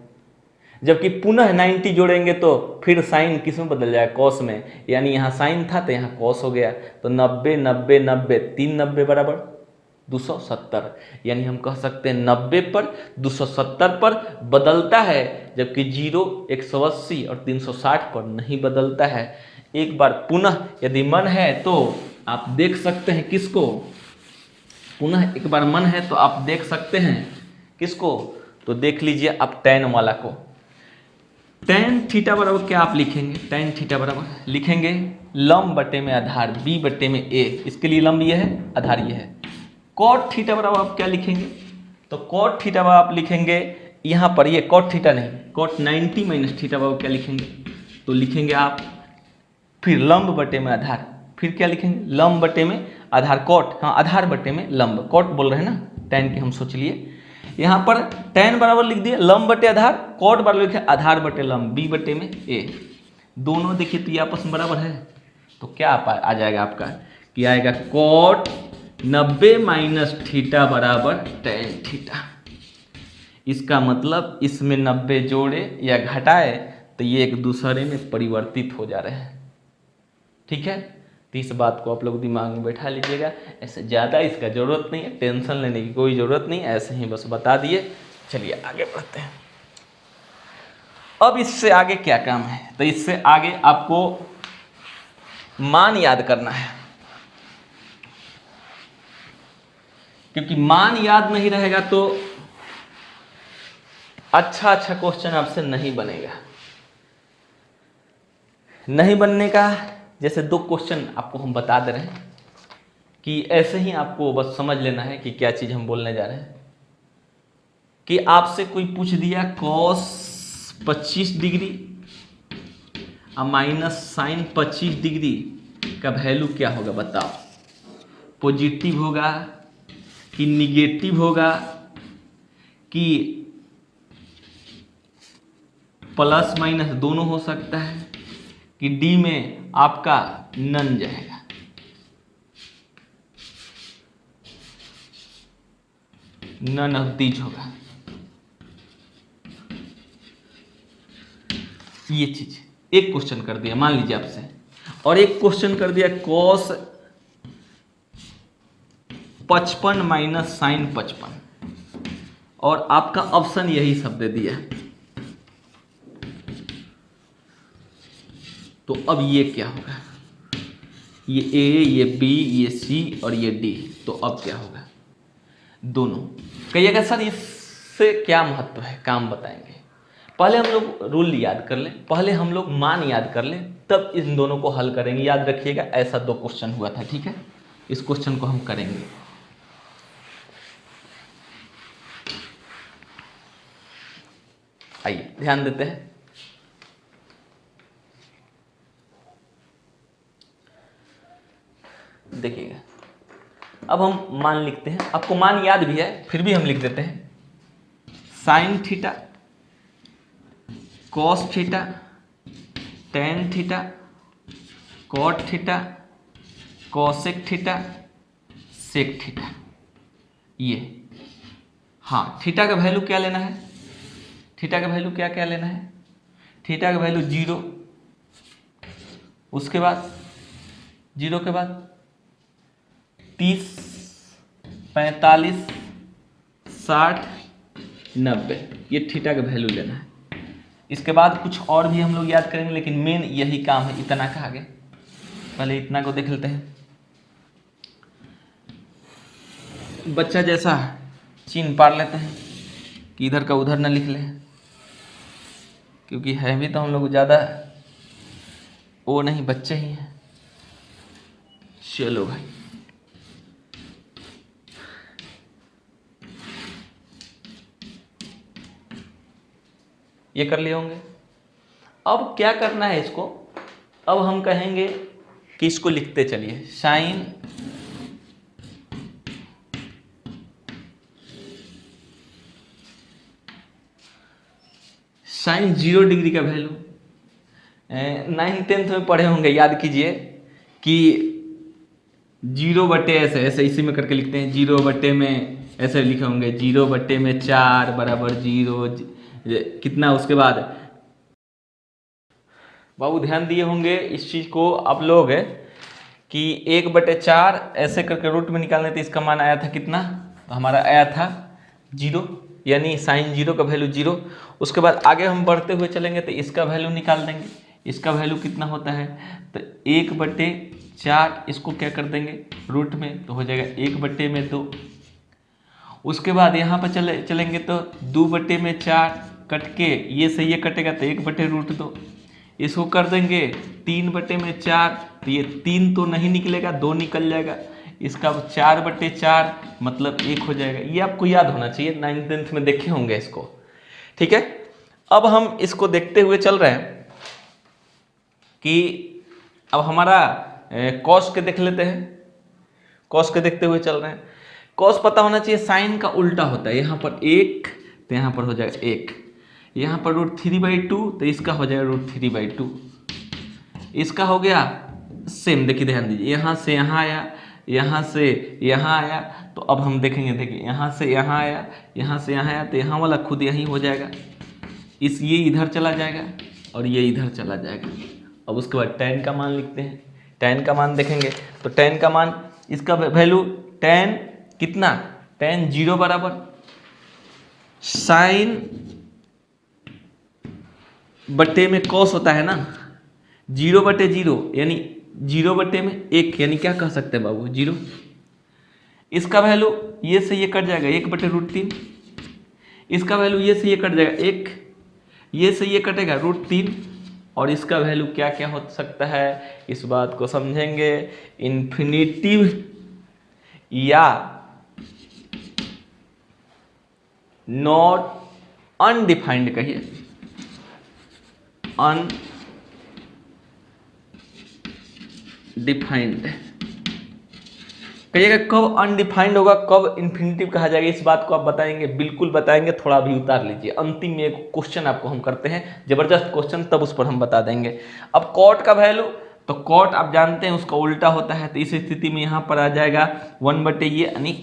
जबकि पुनः 90 जोड़ेंगे तो फिर साइन किस में बदल जाएगा, कॉस में, यानी यहाँ साइन था तो यहाँ कॉस हो गया, तो 90 3 90 बराबर 270, यानी हम कह सकते हैं 90 पर 270 पर बदलता है, जबकि 0 180 और 360 पर नहीं बदलता है। एक बार पुनः यदि मन है तो आप देख सकते हैं किसको, पुनः एक बार मन है तो आप देख सकते हैं किसको, तो देख लीजिए आप tan वाला को। tan थीटा बराबर क्या आप लिखेंगे, tan थीटा बराबर लिखेंगे लंब बटे में आधार b बटे में a, इसके लिए लंब ये है, आधार ये है। cot थीटा बराबर आप क्या लिखेंगे, तो cot थीटा बराबर आप लिखेंगे यहाँ पर, ये cot थीटा नहीं, cot 90 माइनस थीटा बराबर क्या लिखेंगे, तो लिखेंगे आप फिर लंब बटे में आधार, फिर क्या लिखेंगे लंब बटे में आधार, कॉट, हाँ आधार बटे में लंब, कॉट बोल रहे हैं ना, tan की हम सोच लिए, यहाँ पर tan बराबर लिख दिए लंब बटे आधार, कॉट बराबर लिखे आधार बटे लंब b बटे में a, दोनों देखिए तो ये आपस में बराबर है, तो क्या आ जाएगा आपका कि आएगा कॉट 90 माइनस थीटा बराबर tan थीटा। इसका मतलब इसमें 90 जोड़े या घटाए तो ये एक दूसरे में परिवर्तित हो जा रहे हैं, ठीक है। तो इस बात को आप लोग दिमाग में बैठा लीजिएगा, ऐसे ज़्यादा इसका ज़रूरत नहीं है, टेंशन लेने की कोई ज़रूरत नहीं, ऐसे ही बस बता दिए। चलिए आगे बढ़ते हैं। अब इससे आगे क्या काम है, तो इससे आगे आपको मान याद करना है, क्योंकि मान याद नहीं रहेगा तो अच्छा क्वेश्चन आपसे नहीं बनेगा। नहीं बनने का जैसे 2 क्वेश्चन आपको हम बता दे रहे हैं कि ऐसे ही आपको बस समझ लेना है कि क्या चीज़ हम बोलने जा रहे हैं। कि आपसे कोई पूछ दिया cos 25 डिग्री और माइनस साइन 25 डिग्री का वैल्यू क्या होगा बताओ। पॉजिटिव होगा कि निगेटिव होगा कि प्लस माइनस दोनों हो सकता है कि डी में आपका नन जाएगा। नन ऑफ दीज होगा। ये चीज एक क्वेश्चन कर दिया मान लीजिए आपसे, और एक क्वेश्चन कर दिया cos 55 माइनस साइन 55 और आपका ऑप्शन यही सब दे दिया। तो अब ये क्या होगा, ये ए, ये बी, ये सी और ये डी। तो अब क्या होगा, दोनों। कहिएगा सर इससे क्या महत्व है, काम बताएंगे। पहले हम लोग रूल याद कर लें, पहले हम लोग मान याद कर लें, तब इन दोनों को हल करेंगे। याद रखिएगा ऐसा 2 क्वेश्चन हुआ था, ठीक है। इस क्वेश्चन को हम करेंगे। आइए ध्यान देते हैं। देखिएगा अब हम मान लिखते हैं, आपको मान याद भी है फिर भी हम लिख देते हैं। Sine theta, cos theta, tan theta, cot theta, cosec theta, sec theta. ये हाँ, थीटा का वैल्यू क्या लेना है, थीटा का वैल्यू क्या क्या लेना है। थीटा का वैल्यू 0, उसके बाद 0 के बाद 30, 45, 60, 90, ये थीटा का वैल्यू लेना है। इसके बाद कुछ और भी हम लोग याद करेंगे, लेकिन मेन यही काम है। इतना का आगे पहले इतना को देख लेते हैं। बच्चा जैसा चिन्ह पार लेते हैं कि इधर का उधर न लिख लें, क्योंकि है भी तो हम लोग ज़्यादा वो नहीं, बच्चे ही हैं। चलो भाई, ये कर लिए होंगे। अब क्या करना है इसको, अब हम कहेंगे कि इसको लिखते चलिए। साइन साइन 0 डिग्री का वैल्यू 9th-10th में पढ़े होंगे, याद कीजिए कि 0 ऐसे ऐसे इसी में करके लिखते हैं। 0 में ऐसे लिखे होंगे, 0/4 बराबर 0 कितना। उसके बाद बाबू ध्यान दिए होंगे इस चीज़ को आप लोग कि 1/4 ऐसे करके रूट में निकालने थे। इसका मान आया था कितना, तो हमारा आया था 0, यानी साइन 0 का वैल्यू 0। उसके बाद आगे हम बढ़ते हुए चलेंगे तो इसका वैल्यू निकाल देंगे। इसका वैल्यू कितना होता है, तो 1/4 इसको क्या कर देंगे रूट में, तो हो जाएगा 1/2। उसके बाद यहाँ पर चलेंगे तो 2/4 कट के ये से ये कटेगा तो 1/√2। इसको कर देंगे 3/4, तो ये 3 तो नहीं निकलेगा, 2 निकल जाएगा। इसका 4/4 मतलब 1 हो जाएगा। ये आपको याद होना चाहिए, 9th-10th में देखे होंगे इसको, ठीक है। अब हम इसको देखते हुए चल रहे हैं कि अब हमारा कॉस के देख लेते हैं। कॉस के देखते हुए चल रहे हैं। कॉस पता होना चाहिए, साइन का उल्टा होता है। यहाँ पर 1 तो यहाँ पर हो जाएगा 1, यहाँ पर √3/2 तो इसका हो जाएगा √3/2। इसका हो गया सेम। देखिए ध्यान दीजिए, यहाँ से यहाँ आया, यहाँ से यहाँ आया। तो अब हम देखेंगे, देखिए यहाँ से यहाँ आया, यहाँ से यहाँ आया, तो यहाँ वाला खुद यहीं हो जाएगा। ये इधर चला जाएगा और ये इधर चला जाएगा। अब उसके बाद tan का मान लिखते हैं। tan का मान देखेंगे तो tan का मान, इसका वैल्यू tan कितना, tan 0 बराबर साइन बट्टे में कॉस होता है ना, 0/0 यानी 0/1, यानी क्या कह सकते हैं बाबू 0। इसका वैल्यू ये से ये कट जाएगा 1/√3। इसका वैल्यू ये से ये कट जाएगा 1, ये से ये कटेगा √3 और इसका वैल्यू क्या क्या हो सकता है, इस बात को समझेंगे। इन्फिनिटिव या नॉट अनडिफाइंड, कहिए अनडिफाइंड, कहिएगा कब अनडिफाइंड होगा, कब इन्फिनिटिव कहा जाएगा, इस बात को आप बताएंगे, बिल्कुल बताएंगे। थोड़ा भी उतार लीजिए, अंतिम में एक क्वेश्चन आपको हम करते हैं, जबरदस्त क्वेश्चन, तब उस पर हम बता देंगे। अब कॉट का वैल्यू, तो कॉट आप जानते हैं उसका उल्टा होता है, तो इस स्थिति में यहाँ पर आ जाएगा 1 ये यानी,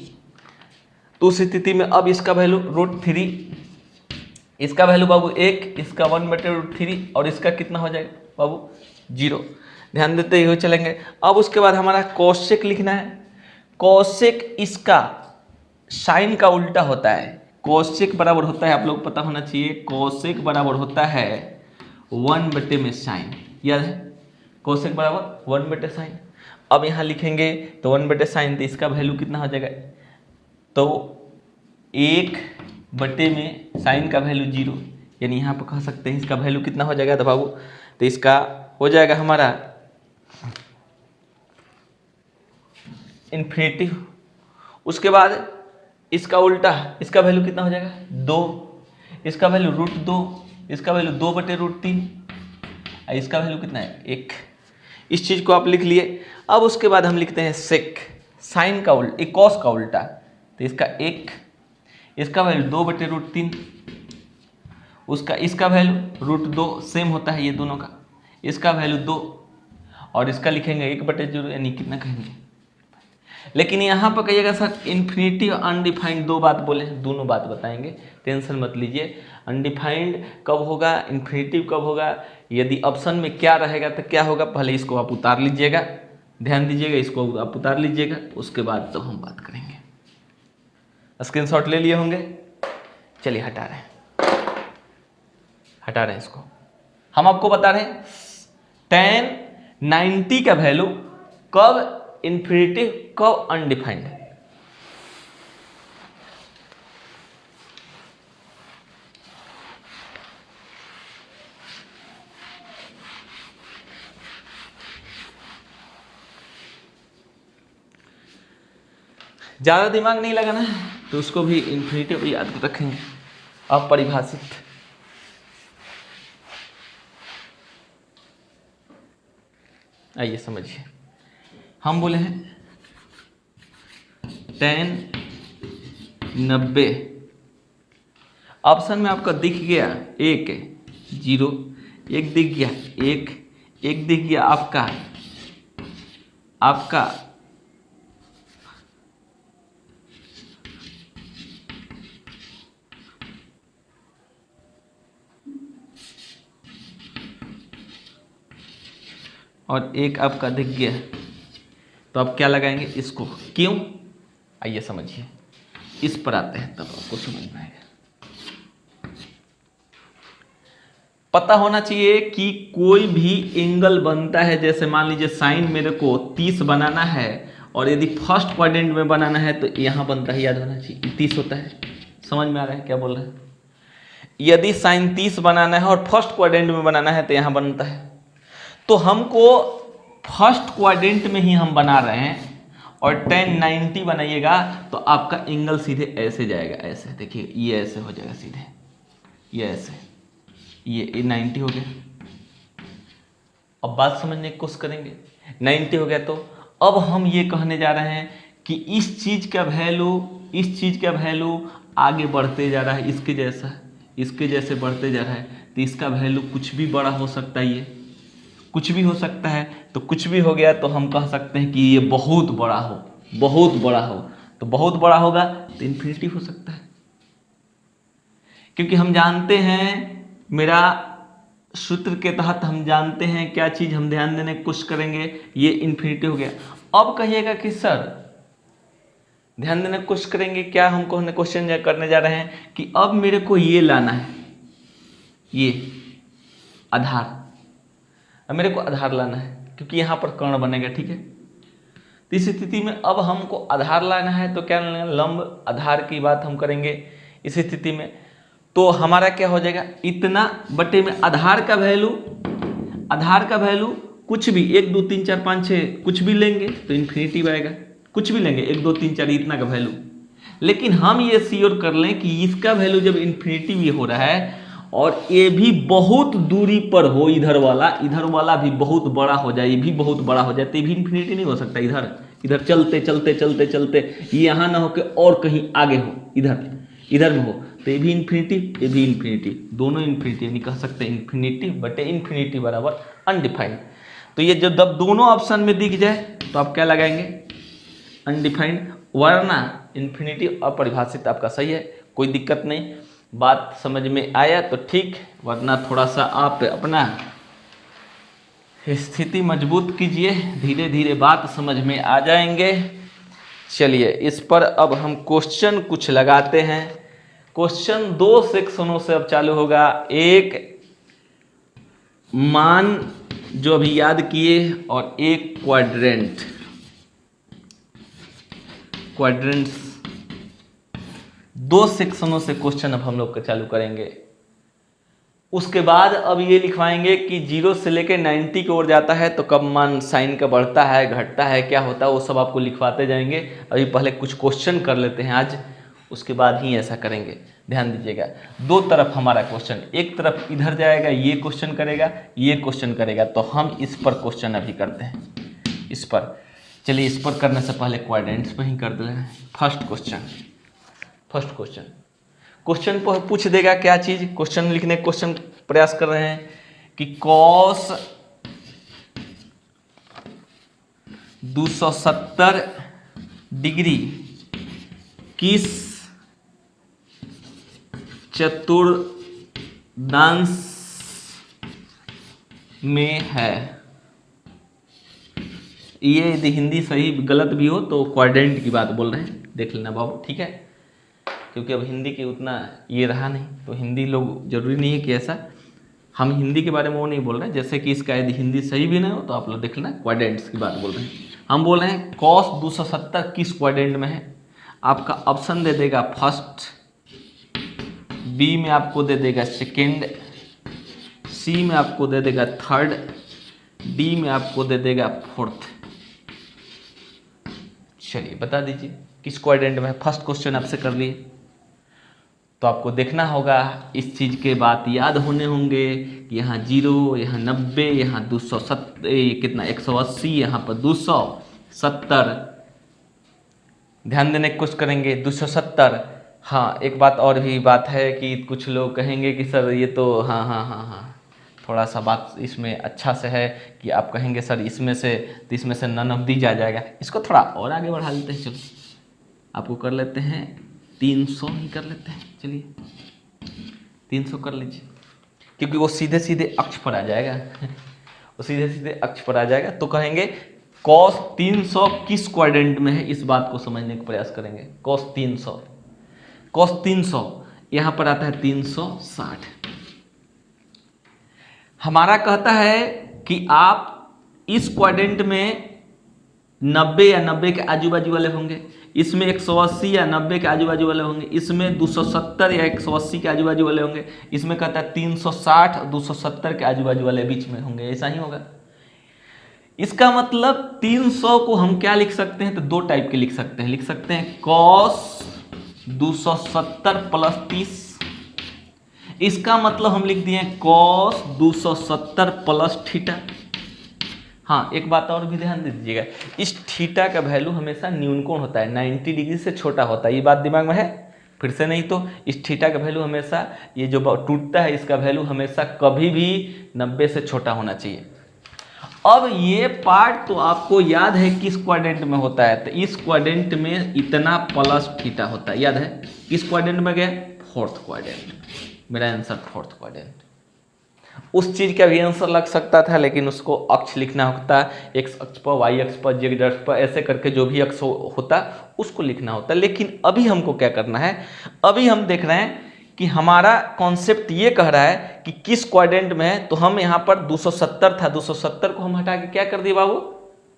तो उस स्थिति में अब इसका वैल्यू √3, इसका वैल्यू बाबू 1, इसका 1/√3 और इसका कितना हो जाएगा बाबू 0। ध्यान देते हुए चलेंगे। अब उसके बाद हमारा कोसेक लिखना है। कोसेक इसका साइन का उल्टा होता है। कोसेक बराबर होता है, आप लोग पता होना चाहिए, कोसेक बराबर होता है 1/sin, याद है, कोसेक बराबर 1/sin। अब यहाँ लिखेंगे तो 1/sin, तो इसका वैल्यू कितना हो जाएगा, तो 1/sin का वैल्यू 0, यानी यहाँ पर कह सकते हैं इसका वैल्यू कितना हो जाएगा, तो बाबू तो इसका हो जाएगा हमारा इन्फिनिटिव। उसके बाद इसका उल्टा, इसका वैल्यू कितना हो जाएगा 2, इसका वैल्यू √2, इसका वैल्यू 2/√3, इसका वैल्यू कितना है 1। इस चीज़ को आप लिख लिए। अब उसके बाद हम लिखते हैं सेक, साइन का उल्टा, एक कॉस का उल्टा, तो इसका 1, इसका वैल्यू 2/√3, उसका इसका वैल्यू √2, सेम होता है ये दोनों का, इसका वैल्यू 2 और इसका लिखेंगे 1/0, यानी कितना कहेंगे। लेकिन यहाँ पर कहिएगा सर इन्फिनिटी और अनडिफाइंड दो बात बोले, दोनों बात बताएंगे, टेंशन मत लीजिए। अनडिफाइंड कब होगा, इन्फिनिटिव कब होगा, यदि ऑप्शन में क्या रहेगा तो क्या होगा, पहले इसको आप उतार लीजिएगा, ध्यान दीजिएगा, इसको आप उतार लीजिएगा, उसके बाद तो हम बात करेंगे। स्क्रीनशॉट ले लिए होंगे, चलिए हटा रहे हैं इसको। हम आपको बता रहे हैं tan 90 का वैल्यू कब इन्फिनिटिव, कब अनडिफाइंड है। ज्यादा दिमाग नहीं लगाना है तो उसको भी इन्फिनिटिव याद रखेंगे, अपरिभाषित। आइए समझिए, हम बोले हैं tan 90, ऑप्शन में आपका दिख गया 1 0, 1 दिख गया 1, 1 दिख गया आपका और 1 आपका दिख गया, तो आप क्या लगाएंगे इसको, क्यों, आइए समझिए, इस पर आते हैं तब आपको समझ में आएगा। पता होना चाहिए कि कोई भी एंगल बनता है, जैसे मान लीजिए साइन मेरे को 30 बनाना है और यदि फर्स्ट क्वाड्रेंट में बनाना है तो यहाँ बनता है, याद होना चाहिए 30 होता है। समझ में आ रहा है क्या बोल रहे हैं, यदि साइन 30 बनाना है और फर्स्ट क्वाड्रेंट में बनाना है तो यहाँ बनता है। तो हमको फर्स्ट क्वाड्रेंट में ही हम बना रहे हैं और tan 90 बनाइएगा तो आपका एंगल सीधे ऐसे जाएगा, ऐसे देखिए, ये ऐसे हो जाएगा सीधे, ये ऐसे, ये 90 हो गया। अब बात समझने की कोशिश करेंगे, 90 हो गया तो अब हम ये कहने जा रहे हैं कि इस चीज का वैल्यू आगे बढ़ते जा रहा है, इसके जैसे बढ़ते जा रहा है, तो इसका वैल्यू कुछ भी बड़ा हो सकता है, ये कुछ भी हो सकता है। तो कुछ भी हो गया तो हम कह सकते हैं कि ये बहुत बड़ा हो, तो बहुत बड़ा होगा तो इन्फिनिटी हो सकता है, क्योंकि हम जानते हैं, मेरा सूत्र के तहत हम जानते हैं क्या चीज, हम ध्यान देने की कोशिश करेंगे, ये इन्फिनिटी हो गया। अब कहिएगा कि सर ध्यान देने की कोशिश करेंगे, क्या हमको क्वेश्चन करने जा रहे हैं कि अब मेरे को ये लाना है, ये आधार, अब मेरे को आधार लाना है क्योंकि यहाँ पर कर्ण बनेगा, ठीक है। तो इस स्थिति में अब हमको आधार लाना है तो क्या लेना, लंब आधार की बात हम करेंगे इस स्थिति में। तो हमारा क्या हो जाएगा, इतना बटे में आधार का वैल्यू, आधार का वैल्यू कुछ भी 1 2 3 4 5 6 कुछ भी लेंगे तो इन्फिनिटी आएगा, कुछ भी लेंगे 1 2 3 4 इतना का वैल्यू। लेकिन हम ये श्योर कर लें कि इसका वैल्यू जब इन्फिनिटी भी हो रहा है और ये भी बहुत दूरी पर हो, इधर वाला भी बहुत बड़ा हो जाए, ये भी बहुत बड़ा हो जाए, तो ये भी इन्फिनिटी नहीं हो सकता। इधर इधर चलते चलते चलते चलते यहाँ ना हो के और कहीं आगे हो, इधर में हो, तो ये भी इन्फिनिटी, ये भी इन्फिनिटी, दोनों इन्फिनिटी, नहीं कह सकते इन्फिनिटी बटे इन्फिनिटी बराबर अनडिफाइंड। तो ये जब दोनों ऑप्शन में दिख जाए तो आप क्या लगाएंगे, अनडिफाइंड, वरना इन्फिनिटी अपरिभाषित आपका सही है, कोई दिक्कत नहीं। बात समझ में आया तो ठीक, वरना थोड़ा सा आप अपना स्थिति मजबूत कीजिए, धीरे धीरे बात समझ में आ जाएंगे। चलिए इस पर अब हम क्वेश्चन कुछ लगाते हैं। क्वेश्चन 2 सेक्शनों से अब चालू होगा। एक मान जो अभी याद किए और एक क्वाड्रेंट्स, 2 सेक्शनों से क्वेश्चन अब हम लोग का चालू करेंगे। उसके बाद अब ये लिखवाएंगे कि 0 से लेकर 90 की ओर जाता है तो कब मान साइन का बढ़ता है घटता है क्या होता है, वो सब आपको लिखवाते जाएंगे। अभी पहले कुछ क्वेश्चन कर लेते हैं आज, उसके बाद ही ऐसा करेंगे। ध्यान दीजिएगा, 2 तरफ हमारा क्वेश्चन, एक तरफ इधर जाएगा, ये क्वेश्चन करेगा, ये क्वेश्चन करेगा, तो हम इस पर क्वेश्चन अभी करते हैं। इस पर चलिए, इस पर करने से पहले क्वाड्रेंट्स पर ही कर दे रहे हैं। फर्स्ट क्वेश्चन पूछ देगा क्या चीज, क्वेश्चन लिखने क्वेश्चन प्रयास कर रहे हैं कि कॉस 270 डिग्री किस चतुर्थांश में है। ये यदि हिंदी सही गलत भी हो तो क्वाड्रेंट की बात बोल रहे हैं, देख लेना बाबू, ठीक है, क्योंकि अब हिंदी के उतना ये रहा नहीं, तो हिंदी लोग जरूरी नहीं है कि ऐसा, हम हिंदी के बारे में वो नहीं बोल रहे हैं। जैसे कि इसका यदि हिंदी सही भी नहीं हो तो आप लोग देख लेना, क्वाड्रेंट्स की बात बोल रहे हैं। हम बोल रहे हैं कॉस 270 किस क्वाड्रेंट में है। आपका ऑप्शन दे देगा फर्स्ट, बी में आपको दे देगा सेकेंड, सी में आपको दे देगा थर्ड, डी में आपको दे देगा फोर्थ। चलिए बता दीजिए किस क्वाड्रेंट में है। फर्स्ट क्वेश्चन आपसे कर लिए, तो आपको देखना होगा, इस चीज़ के बात याद होने होंगे कि यहाँ 0, यहाँ 90, यहाँ 270, कितना 180, यहाँ पर 270। ध्यान देने की कोशिश करेंगे 270। हाँ, एक बात और भी बात है कि कुछ लोग कहेंगे कि सर ये तो हाँ थोड़ा सा बात इसमें अच्छा से है कि आप कहेंगे सर इसमें से, तो इसमें से नन ऑफ दीज आ जाएगा। इसको थोड़ा और आगे बढ़ा लेते हैं, चलो आपको कर लेते हैं 300 ही कर लेते हैं। चलिए 300 कर लीजिए, क्योंकि वो सीधे सीधे अक्ष पर आ जाएगा वो सीधे सीधे अक्ष पर आ जाएगा। तो कहेंगे cos 300 किस क्वाड्रेंट में है, इस बात को समझने का प्रयास करेंगे। cos 300 यहाँ पर आता है 360। हमारा कहता है कि आप इस क्वाड्रेंट में 90 या 90 के आजू बाजू वाले होंगे, इसमें 180 या 90 के आजू बाजू वाले होंगे, इसमें 270 या 180 के आजू बाजू वाले होंगे, इसमें कहता है 360 और 270 के आजू बाजू वाले बीच में होंगे। ऐसा ही होगा। इसका मतलब 300 को हम क्या लिख सकते हैं, तो 2 टाइप के लिख सकते हैं। लिख सकते हैं cos 270 प्लस 30। इसका मतलब हम लिख दिए cos 270 प्लस थीटा। हाँ, एक बात और भी ध्यान दे दीजिएगा, इस थीटा का वैल्यू हमेशा न्यूनकोण होता है, 90 डिग्री से छोटा होता है। ये बात दिमाग में है, फिर से नहीं तो इस थीटा का वैल्यू हमेशा, ये जो टूटता है इसका वैल्यू हमेशा कभी भी 90 से छोटा होना चाहिए। अब ये पार्ट तो आपको याद है किस क्वाड्रेंट में होता है, तो इस क्वाड्रेंट में इतना प्लस थीटा होता है, याद है। किस क्वाड्रेंट में गया, फोर्थ क्वाड्रेंट। मेरा आंसर फोर्थ क्वाड्रेंट। उस चीज का भी आंसर लग सकता था, लेकिन उसको अक्ष लिखना होता है, एक्स अक्ष पर, वाई अक्ष पर, जेड अक्ष पर, ऐसे करके जो भी अक्ष होता उसको लिखना होता। लेकिन अभी हमको क्या करना है, अभी हम देख रहे हैं कि हमारा कॉन्सेप्ट ये कह रहा है कि किस क्वाड्रेंट में है। तो हम यहाँ पर 270 था, 270 को हम हटा के क्या कर दिए बाबू,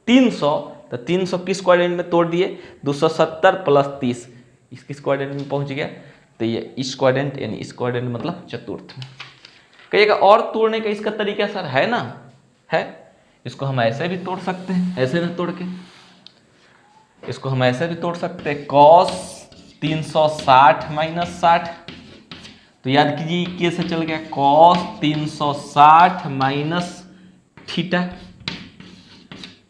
300। तो 300 किस क्वाड्रेंट में तोड़ दिए, 270 प्लस 30, इस किस क्वाड्रेंट में पहुंच गया, तो ये इस क्वाड्रेंट, यानी इस क्वाड्रेंट मतलब चतुर्थ में। कहिएगा और तोड़ने का इसका तरीका सर है ना, है। इसको हम ऐसे भी तोड़ सकते हैं, ऐसे में तोड़ के इसको हम ऐसे भी तोड़ सकते हैं, कॉस 360 माइनस 60। तो याद कीजिए कैसे चल गया, कॉस 360 माइनस थीटा।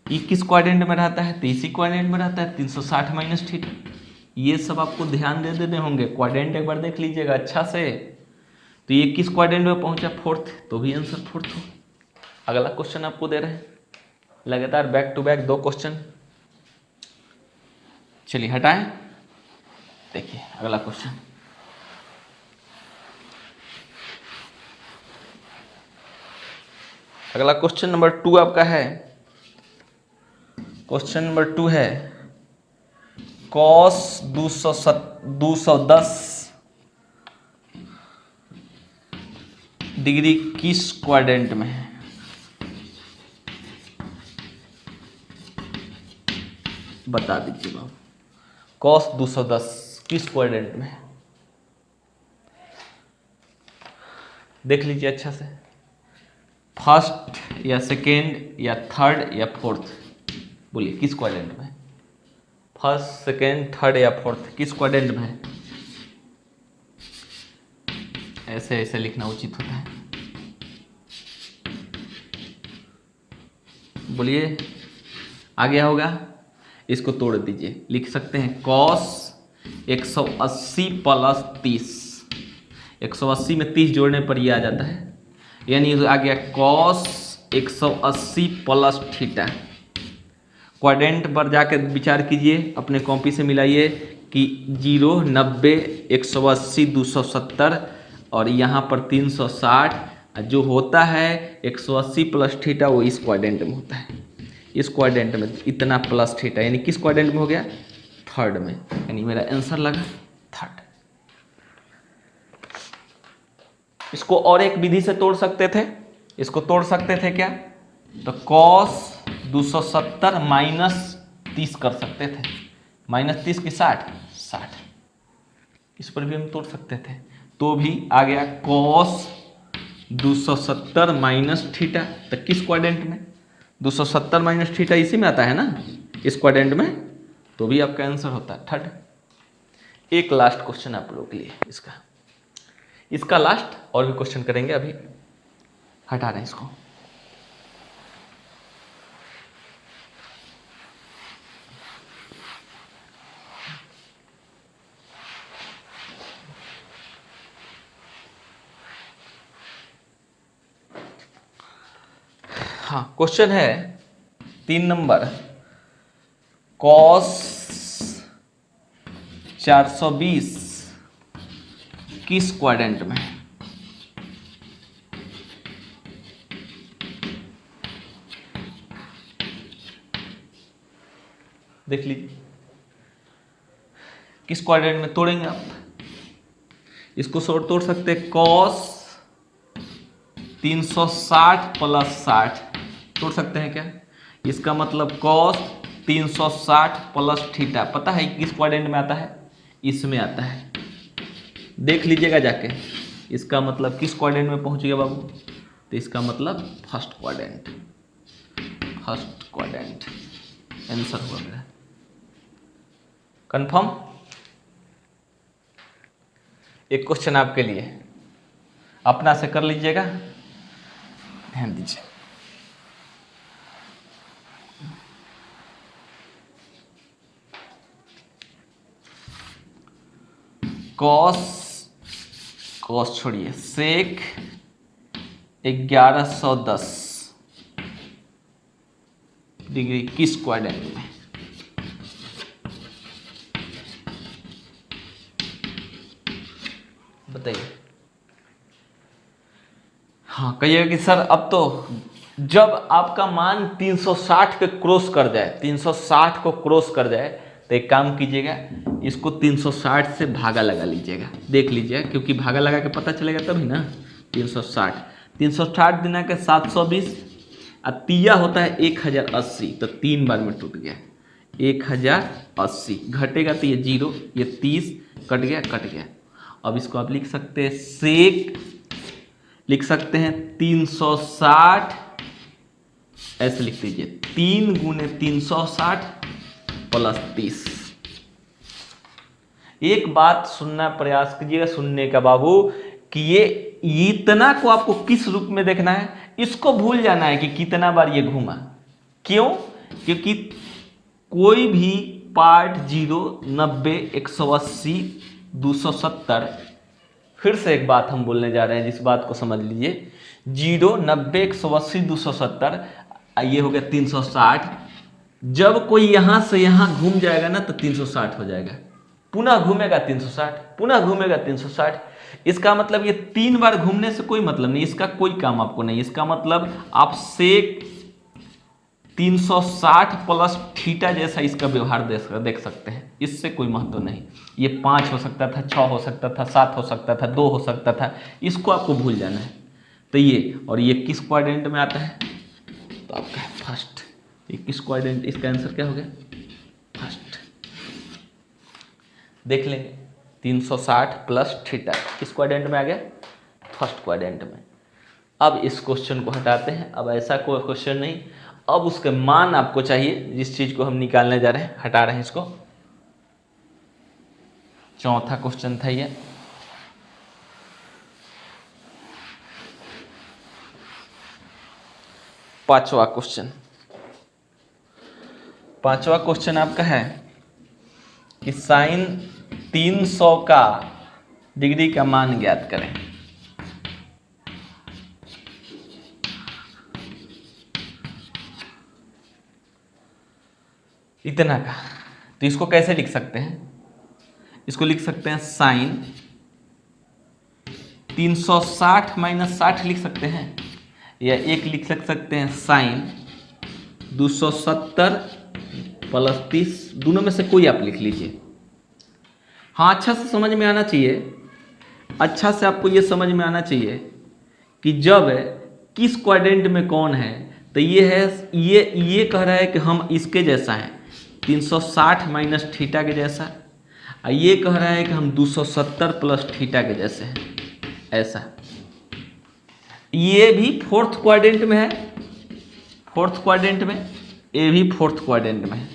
ये किस क्वाड्रेंट में रहता है, तो इसी क्वाड्रेंट में रहता है, 360 माइनस थीटा। ये सब आपको ध्यान दे देने होंगे, क्वाड्रेंट एक बार देख लीजिएगा अच्छा से। तो ये किस क्वाड्रेंट में पहुंचा, फोर्थ, तो भी आंसर फोर्थ हो। अगला क्वेश्चन आपको दे रहे हैं लगातार बैक टू बैक 2 क्वेश्चन। चलिए हटाएं, देखिए अगला क्वेश्चन। अगला क्वेश्चन नंबर 2 आपका है, क्वेश्चन नंबर 2 है कॉस 210 डिग्री किस क्वाड्रेंट में है। बता दीजिए बाबू, कॉस 210 किस क्वाड्रेंट में है, देख लीजिए अच्छा से। फर्स्ट या सेकेंड या थर्ड या फोर्थ, बोलिए किस क्वाड्रेंट में, फर्स्ट सेकेंड थर्ड या फोर्थ, किस क्वाड्रेंट में है। ऐसे ऐसे लिखना उचित होता है, बोलिए आ गया होगा। इसको तोड़ दीजिए, लिख सकते हैं कॉस 180 प्लस 30, 180 में 30 जोड़ने पर ये आ जाता है, यानी आ गया कॉस 180 प्लस थीटा। क्वाड्रेंट पर जाकर विचार कीजिए, अपने कॉपी से मिलाइए कि 0, 90, 180, 270 और यहाँ पर 360 जो होता है 180 प्लस थीटा, वो इस क्वाड्रेंट में होता है। इस क्वाड्रेंट में इतना प्लस थीटा, यानी किस क्वाड्रेंट में हो गया, थर्ड में, यानी मेरा आंसर लगा थर्ड। इसको और एक विधि से तोड़ सकते थे, इसको तोड़ सकते थे क्या, तो कॉस 270 माइनस 30 कर सकते थे, माइनस 30 की 60, इस पर भी हम तोड़ सकते थे, तो भी आ गया कॉस 270 माइनस थीटा। तो किस क्वाड्रेंट में, 270 माइनस थीटा इसी में आता है ना, इस क्वाड्रेंट में, तो भी आपका आंसर होता है थर्ड। एक लास्ट क्वेश्चन आप लोगों के लिए, इसका लास्ट, और भी क्वेश्चन करेंगे, अभी हटा रहे हैं इसको। हाँ, क्वेश्चन है 3 नंबर, कॉस 420 किस क्वाड्रेंट में है। देख लीजिए किस क्वाड्रेंट में तोड़ेंगे आप, इसको तोड़ सकते हैं कॉस 360 प्लस 60, तोड़ सकते हैं क्या, इसका मतलब कॉस 360 प्लस थीटा, पता है किस क्वाड्रेंट में आता है, इसमें आता है, देख लीजिएगा जाके। इसका मतलब किस क्वाड्रेंट में पहुंच गया बाबू, तो इसका मतलब first quadrant, first quadrant answer हुआ मेरा। कंफर्म। एक क्वेश्चन आपके लिए, अपना से कर लीजिएगा, ध्यान दीजिए। कॉस छोड़िए, सेक 1110 डिग्री किस क्वाड्रेंट में, बताइए। हाँ, कहिएगा कि सर अब तो जब आपका मान 360 के क्रॉस कर जाए, 360 को क्रॉस कर जाए, तो एक काम कीजिएगा, इसको 360 से भागा लगा लीजिएगा, देख लीजिएगा, क्योंकि भागा लगा के पता चलेगा तभी ना। 360 दिना के 720, और तिया होता है 1080, तो 3 बार में टूट गया, 1080 घटेगा तो ये 0, ये 30 कट गया। अब इसको आप लिख सकते हैं सेक, लिख सकते हैं 360 ऐसे लिख दीजिए 3 गुने 360 प्लस 30। एक बात सुनना प्रयास कीजिएगा सुनने का बाबू कि ये इतना को आपको किस रूप में देखना है, इसको भूल जाना है कि कितना बार ये घूमा। क्यों? क्योंकि कोई भी पार्ट 0, 90, 180, 270, फिर से एक बात हम बोलने जा रहे हैं जिस बात को समझ लीजिए, 0, 90, 180, 270, ये हो गया 360। जब कोई यहां से यहां घूम जाएगा ना तो 360 हो जाएगा, पुनः घूमेगा 360, पुनः घूमेगा 360। इसका मतलब ये 3 बार घूमने से कोई मतलब नहीं, इसका कोई काम आपको नहीं। इसका मतलब आप सेक 360 प्लस थीटा जैसा इसका व्यवहार देख सकते हैं, इससे कोई महत्व नहीं। ये 5 हो सकता था, 6 हो सकता था, 7 हो सकता था, 2 हो सकता था, इसको आपको भूल जाना है। तो ये और ये किस क्वाड्रेंट में आता है? तो आपका है फर्स्ट। ये किस क्वाड्रेंट, इसका आंसर क्या हो गया? फर्स्ट। देख लेंगे 360 प्लस थीटा किस क्वाड्रेंट में आ गया? फर्स्ट क्वाड्रेंट में। अब इस क्वेश्चन को हटाते हैं, अब ऐसा कोई क्वेश्चन नहीं, अब उसके मान आपको चाहिए जिस चीज को हम निकालने जा रहे हैं, हटा रहे हैं इसको। चौथा क्वेश्चन था ये। पांचवा क्वेश्चन आपका है कि साइन 300 का डिग्री का मान ज्ञात करें। इतना का, तो इसको कैसे लिख सकते हैं? इसको लिख सकते हैं साइन 360 माइनस 60 लिख सकते हैं, या एक लिख सकते हैं साइन 270 प्लस 30, दोनों में से कोई आप लिख लीजिए। हाँ, अच्छा से समझ में आना चाहिए, अच्छा से आपको ये समझ में आना चाहिए कि जब किस क्वाड्रेंट में कौन है। तो ये है, ये कह रहा है कि हम इसके जैसा हैं 360 माइनस थीटा के जैसा, और ये कह रहा है कि हम 270 प्लस थीटा के जैसे हैं, ऐसा। ये भी फोर्थ क्वाड्रेंट में है, फोर्थ क्वाड्रेंट में, ये भी फोर्थ क्वाड्रेंट में है।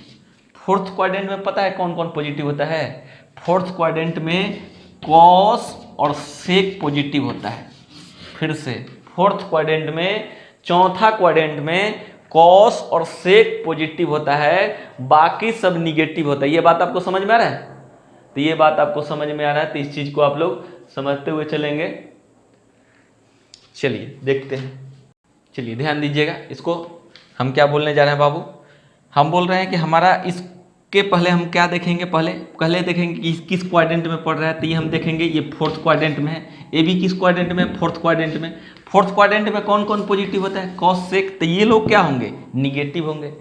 फोर्थ क्वाड्रेंट में पता है कौन कौन पॉजिटिव होता है? फोर्थ क्वाड्रेंट में कॉस और सेक पॉजिटिव होता है। फिर से फोर्थ क्वाड्रेंट में, चौथा क्वाड्रेंट में कॉस और सेक पॉजिटिव होता है, बाकी सब निगेटिव होता है। ये बात आपको समझ में आ रहा है? तो ये बात आपको समझ में आ रहा है, तो इस चीज को आप लोग समझते हुए चलेंगे। चलिए देखते हैं, चलिए ध्यान दीजिएगा। इसको हम क्या बोलने जा रहे हैं बाबू? हम बोल रहे हैं कि हमारा इसके पहले हम क्या देखेंगे? पहले देखेंगे कि किस क्वाड्रेंट में पड़ रहा है। तो ये हम देखेंगे ये फोर्थ क्वाड्रेंट में है, ये भी किस क्वाड्रेंट में? फोर्थ क्वाड्रेंट में। फोर्थ क्वाड्रेंट में कौन कौन पॉजिटिव होता है? Cos sec. तो ये लोग क्या होंगे? निगेटिव होंगे।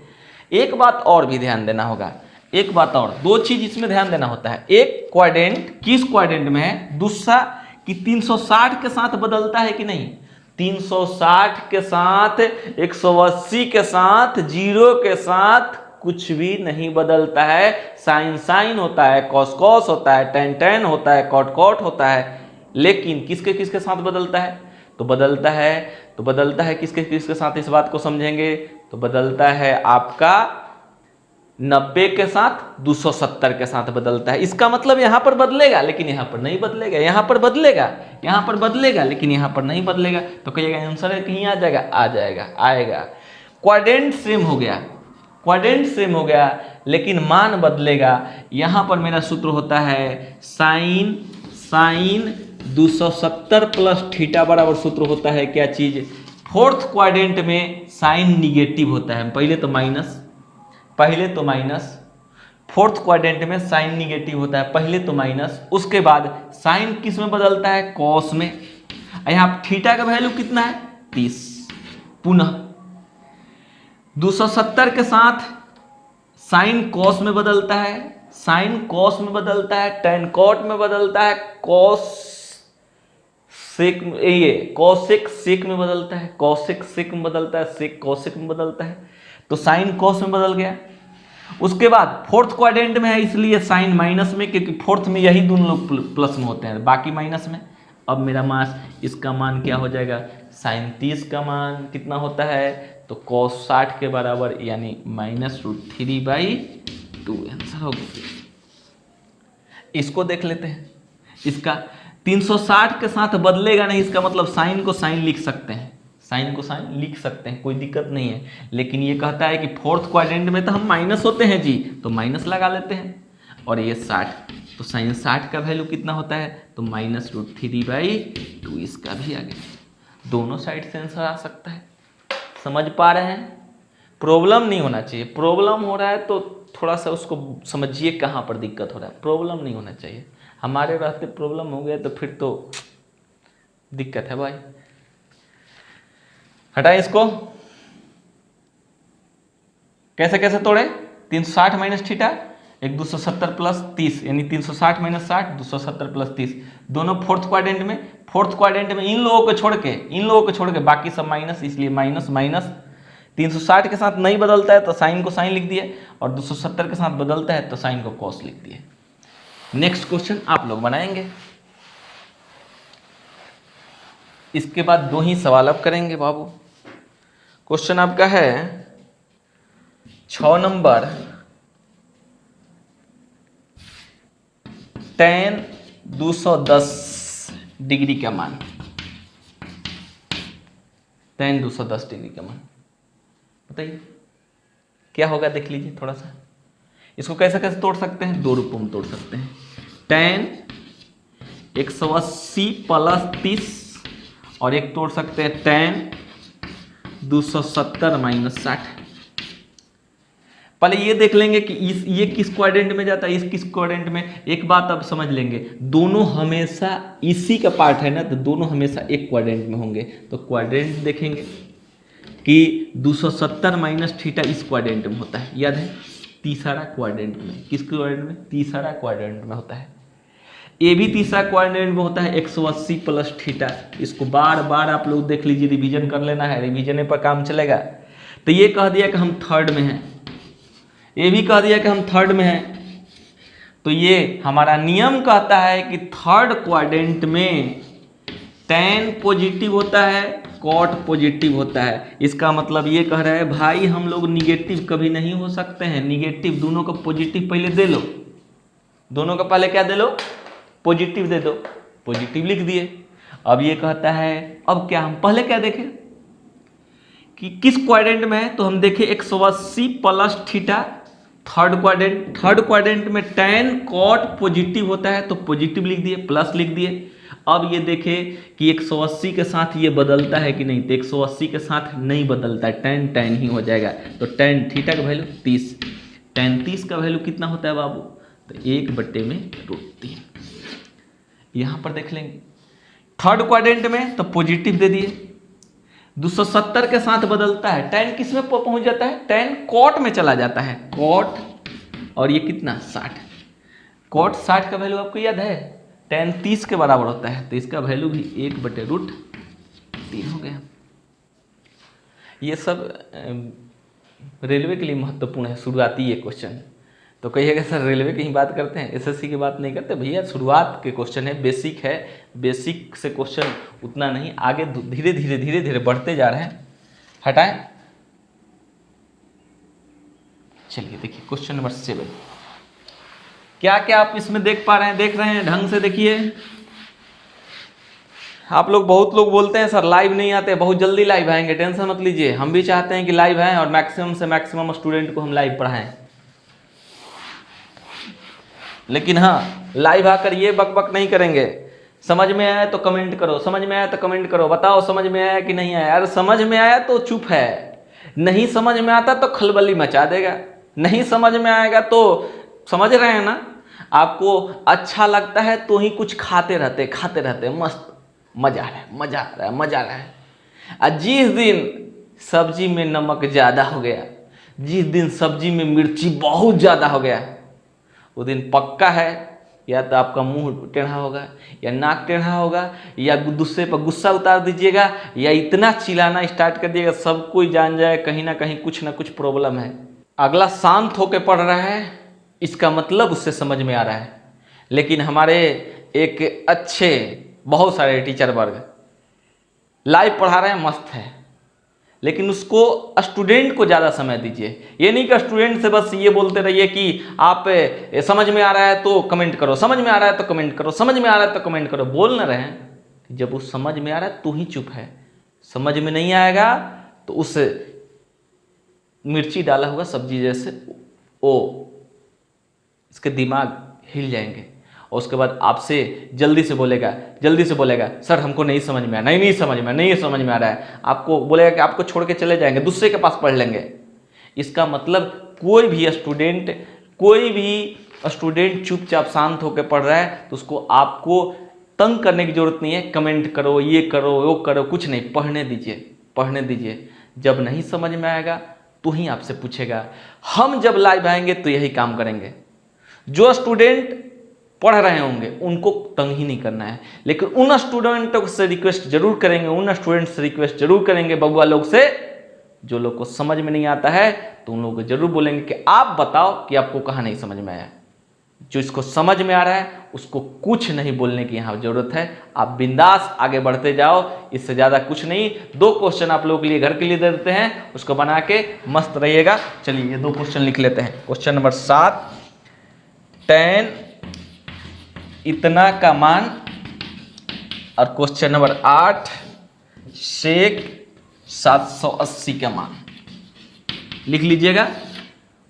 एक बात और भी ध्यान देना होगा, एक बात और, दो चीज इसमें ध्यान देना होता है। एक क्वाड्रेंट किस क्वाड्रेंट में है, दूसरा कि 360 के साथ बदलता है कि नहीं। 360 के साथ, 180 के साथ, 0 के साथ कुछ भी नहीं बदलता है। साइन साइन होता है, कॉस कॉस होता है, टेन टेन होता है, कॉट कॉट होता है। लेकिन किसके किसके साथ बदलता है? तो बदलता है किसके किसके साथ? इस बात को समझेंगे तो बदलता है आपका 90 के साथ 270 के साथ बदलता है। इसका मतलब यहां पर बदलेगा लेकिन यहां पर नहीं बदलेगा, यहां पर बदलेगा लेकिन यहां पर नहीं बदलेगा। तो कहिएगा आंसर है कहीं आ जाएगा, आ जाएगा, आएगा। क्वाड्रेंट सेम हो गया लेकिन मान बदलेगा। यहां पर मेरा सूत्र होता है साइन 270 प्लस थीटा बराबर सूत्र होता है क्या चीज? फोर्थ क्वाड्रेंट में साइन निगेटिव होता है, पहले तो माइनस। फोर्थ क्वाड्रेंट में साइन निगेटिव होता है, पहले तो माइनस, उसके बाद साइन किस में बदलता है? कॉस में। यहाँ थीटा का वैल्यू कितना है? 30। पुनः 270 के साथ साइन कॉस में बदलता है, टेन कॉट में बदलता है, कॉस सेक सेक में बदलता है, कॉसेक सेक में बदलता है, सेक कॉसेक में बदलता है। तो साइन कॉस में बदल गया। उसके बाद फोर्थ क्वाड्रेंट में है इसलिए साइन माइनस में, क्योंकि फोर्थ में यही दोनों लोग प्लस में होते हैं, बाकी माइनस में। अब मेरा इसका मान क्या हो जाएगा? साइन 30 का मान कितना होता है? तो cos 60 के बराबर यानी -√3/2 आंसर हो गया। इसको देख लेते हैं। इसका 360 के साथ बदलेगा नहीं, इसका मतलब साइन को साइन लिख सकते हैं, साइन को साइन लिख सकते हैं, कोई दिक्कत नहीं है। लेकिन ये कहता है कि फोर्थ क्वाड्रेंट में तो हम माइनस होते हैं जी, तो माइनस लगा लेते हैं। और ये 60, तो साइन 60 का वैल्यू कितना होता है, तो -√3/2 इसका भी आ गया। दोनों साइड से आंसर आ सकता है। समझ पा रहे हैं? प्रॉब्लम नहीं होना चाहिए। प्रॉब्लम हो रहा है तो थोड़ा सा उसको समझिए कहाँ पर दिक्कत हो रहा है। प्रॉब्लम नहीं होना चाहिए। हमारे रहते प्रॉब्लम हो गया तो फिर तो दिक्कत है भाई। हटाएं इसको। कैसे कैसे तोड़े, 360 माइनस थीटा, एक 270 प्लस 30 यानी 360 माइनस 60, 270 प्लस 30, दोनों फोर्थ क्वाड्रेंट में। फोर्थ क्वाड्रेंट में इन लोगों को छोड़ के बाकी सब माइनस, इसलिए माइनस माइनस। 360 के साथ नहीं बदलता है तो साइन को साइन लिख दिए, और 270 के साथ बदलता है तो साइन को कॉस लिख दिए। नेक्स्ट क्वेश्चन आप लोग बनाएंगे। इसके बाद 2 ही सवाल अब करेंगे बाबू। क्वेश्चन आपका है 6 नंबर, tan 210 डिग्री का मान, tan 210 डिग्री का मान बताइए क्या होगा, देख लीजिए थोड़ा सा। इसको कैसे कैसे तोड़ सकते हैं, 2 रूपों में तोड़ सकते हैं। tan 180 प्लस 30, और एक तोड़ सकते हैं tan 270 माइनस 60। पहले ये देख लेंगे कि ये किस क्वाड्रेंट में जाता है, इस किस क्वाड्रेंट में। एक बात अब समझ लेंगे, दोनों हमेशा इसी का पार्ट है ना, तो दोनों हमेशा एक क्वाड्रेंट में होंगे। तो क्वाड्रेंट देखेंगे कि 270 माइनस थीटा इस क्वाड्रेंट में होता है, याद है, तीसरा क्वाड्रेंट में। किस क्वाड्रेंट में, तीसरा क्वाड्रेंट में होता है। ये भी तीसरा क्वाड्रेंट में होता है 180 प्लस थीटा। इसको बार बार आप लोग देख लीजिए, रिवीजन कर लेना है, रिवीजन पर काम चलेगा। तो ये कह दिया कि हम थर्ड में हैं, ये भी कह दिया कि हम थर्ड में हैं। तो ये हमारा नियम कहता है कि थर्ड क्वाड्रेंट में tan पॉजिटिव होता है, cot पॉजिटिव होता है। इसका मतलब ये कह रहा है भाई हम लोग निगेटिव कभी नहीं हो सकते हैं। निगेटिव दोनों को पॉजिटिव पहले दे लो, दोनों का पहले क्या दे लो, पॉजिटिव दे दो, पॉजिटिव लिख दिए। अब ये कहता है, अब क्या हम पहले क्या देखें कि किस क्वाड्रेंट में है, तो हम देखें 180 प्लस थीटा थर्ड क्वाड्रेंट में tan cot पॉजिटिव होता है तो पॉजिटिव लिख दिए, प्लस लिख दिए। अब ये देखें कि 180 के साथ ये बदलता है कि नहीं, तो 180 के साथ नहीं बदलता है, tan ही हो जाएगा। तो tan थीटा का वैल्यू 30, tan 30 का वैल्यू कितना होता है बाबू, तो 1/√3। यहाँ पर देख लेंगे थर्ड क्वाड्रेंट में तो पॉजिटिव दे दिए, 270 के साथ बदलता है, tan किस में पहुंच जाता है, tan cot में चला जाता है, cot, और ये कितना 60, cot 60 का वैल्यू आपको याद है, tan 30 के बराबर होता है, तो इसका वैल्यू भी 1/√3 हो गया। ये सब रेलवे के लिए महत्वपूर्ण है, शुरुआती ये क्वेश्चन। तो कहिएगा सर रेलवे की ही बात करते हैं, एसएससी की बात नहीं करते। भैया शुरुआत के क्वेश्चन है, बेसिक है, बेसिक से क्वेश्चन उतना नहीं, आगे धीरे धीरे बढ़ते जा रहे हैं। हटाएं, चलिए देखिए क्वेश्चन नंबर 7। क्या क्या आप इसमें देख पा रहे हैं, देख रहे हैं, ढंग से देखिए। आप लोग, बहुत लोग बोलते हैं सर लाइव नहीं आते, बहुत जल्दी लाइव आएंगे, टेंशन मत लीजिए। हम भी चाहते हैं कि लाइव आएँ और मैक्सिमम से मैक्सिमम स्टूडेंट को हम लाइव पढ़ाएं। लेकिन हाँ, लाइव आकर ये बक नहीं करेंगे। समझ में आया तो कमेंट करो, समझ में आया तो कमेंट करो, बताओ समझ में आया कि नहीं आया। अरे समझ में आया तो चुप है, नहीं समझ में आता तो खलबली मचा देगा। नहीं समझ में आएगा तो, समझ रहे हैं ना, आपको अच्छा लगता है तो ही कुछ खाते रहते मस्त, मजा आ रहा है। और जिस दिन सब्जी में नमक ज़्यादा हो गया, जिस दिन सब्जी में मिर्ची बहुत ज़्यादा हो गया, वो दिन पक्का है या तो आपका मुंह टेढ़ा होगा, या नाक टेढ़ा होगा, या दूसरे पर गुस्सा उतार दीजिएगा, या इतना चिल्लाना स्टार्ट कर दिएगा सब कोई जान जाए कहीं ना कहीं कुछ ना कुछ प्रॉब्लम है। अगला शांत होकर पढ़ रहा है, इसका मतलब उससे समझ में आ रहा है। लेकिन हमारे एक अच्छे बहुत सारे टीचर वर्ग लाइव पढ़ा रहे हैं, मस्त है, लेकिन उसको स्टूडेंट को ज़्यादा समय दीजिए। ये नहीं कि स्टूडेंट से बस ये बोलते रहिए कि आप समझ में आ रहा है तो कमेंट करो, समझ में आ रहा है तो कमेंट करो, समझ में आ रहा है तो कमेंट करो। बोल न रहे हैं जब वो समझ में आ रहा है तू ही चुप है, समझ में नहीं आएगा तो उस मिर्ची डाला हुआ सब्जी जैसे ओ इसके दिमाग हिल जाएंगे और उसके बाद आपसे जल्दी से बोलेगा सर हमको नहीं समझ में आया, नहीं समझ में आ रहा है, आपको बोलेगा कि आपको छोड़ के चले जाएंगे, दूसरे के पास पढ़ लेंगे। इसका मतलब कोई भी स्टूडेंट चुपचाप शांत होकर पढ़ रहा है तो उसको आपको तंग करने की जरूरत नहीं है, कमेंट करो, ये करो, वो करो, कुछ नहीं, पढ़ने दीजिए। जब नहीं समझ में आएगा तो ही आपसे पूछेगा। हम जब लाइव आएंगे तो यही काम करेंगे। जो स्टूडेंट पढ़ रहे होंगे उनको तंग ही नहीं करना है, लेकिन उन स्टूडेंटों से रिक्वेस्ट जरूर करेंगे बबुआ लोग से, जो लोग को समझ में नहीं आता है तो उन लोगों को जरूर बोलेंगे कि आप बताओ कि आपको कहाँ नहीं समझ में आया। जो इसको समझ में आ रहा है उसको कुछ नहीं बोलने की यहाँ जरूरत है, आप बिंदास आगे बढ़ते जाओ, इससे ज़्यादा कुछ नहीं। 2 क्वेश्चन आप लोगों के लिए घर के लिए दे देते हैं, उसको बना के मस्त रहिएगा। चलिए ये 2 क्वेश्चन लिख लेते हैं। क्वेश्चन नंबर 7, tan इतना का मान, और क्वेश्चन नंबर 8 sec 780 का मान लिख लीजिएगा।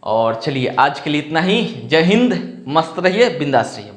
और चलिए आज के लिए इतना ही। जय हिंद, मस्त रहिए, बिंदास रहिए।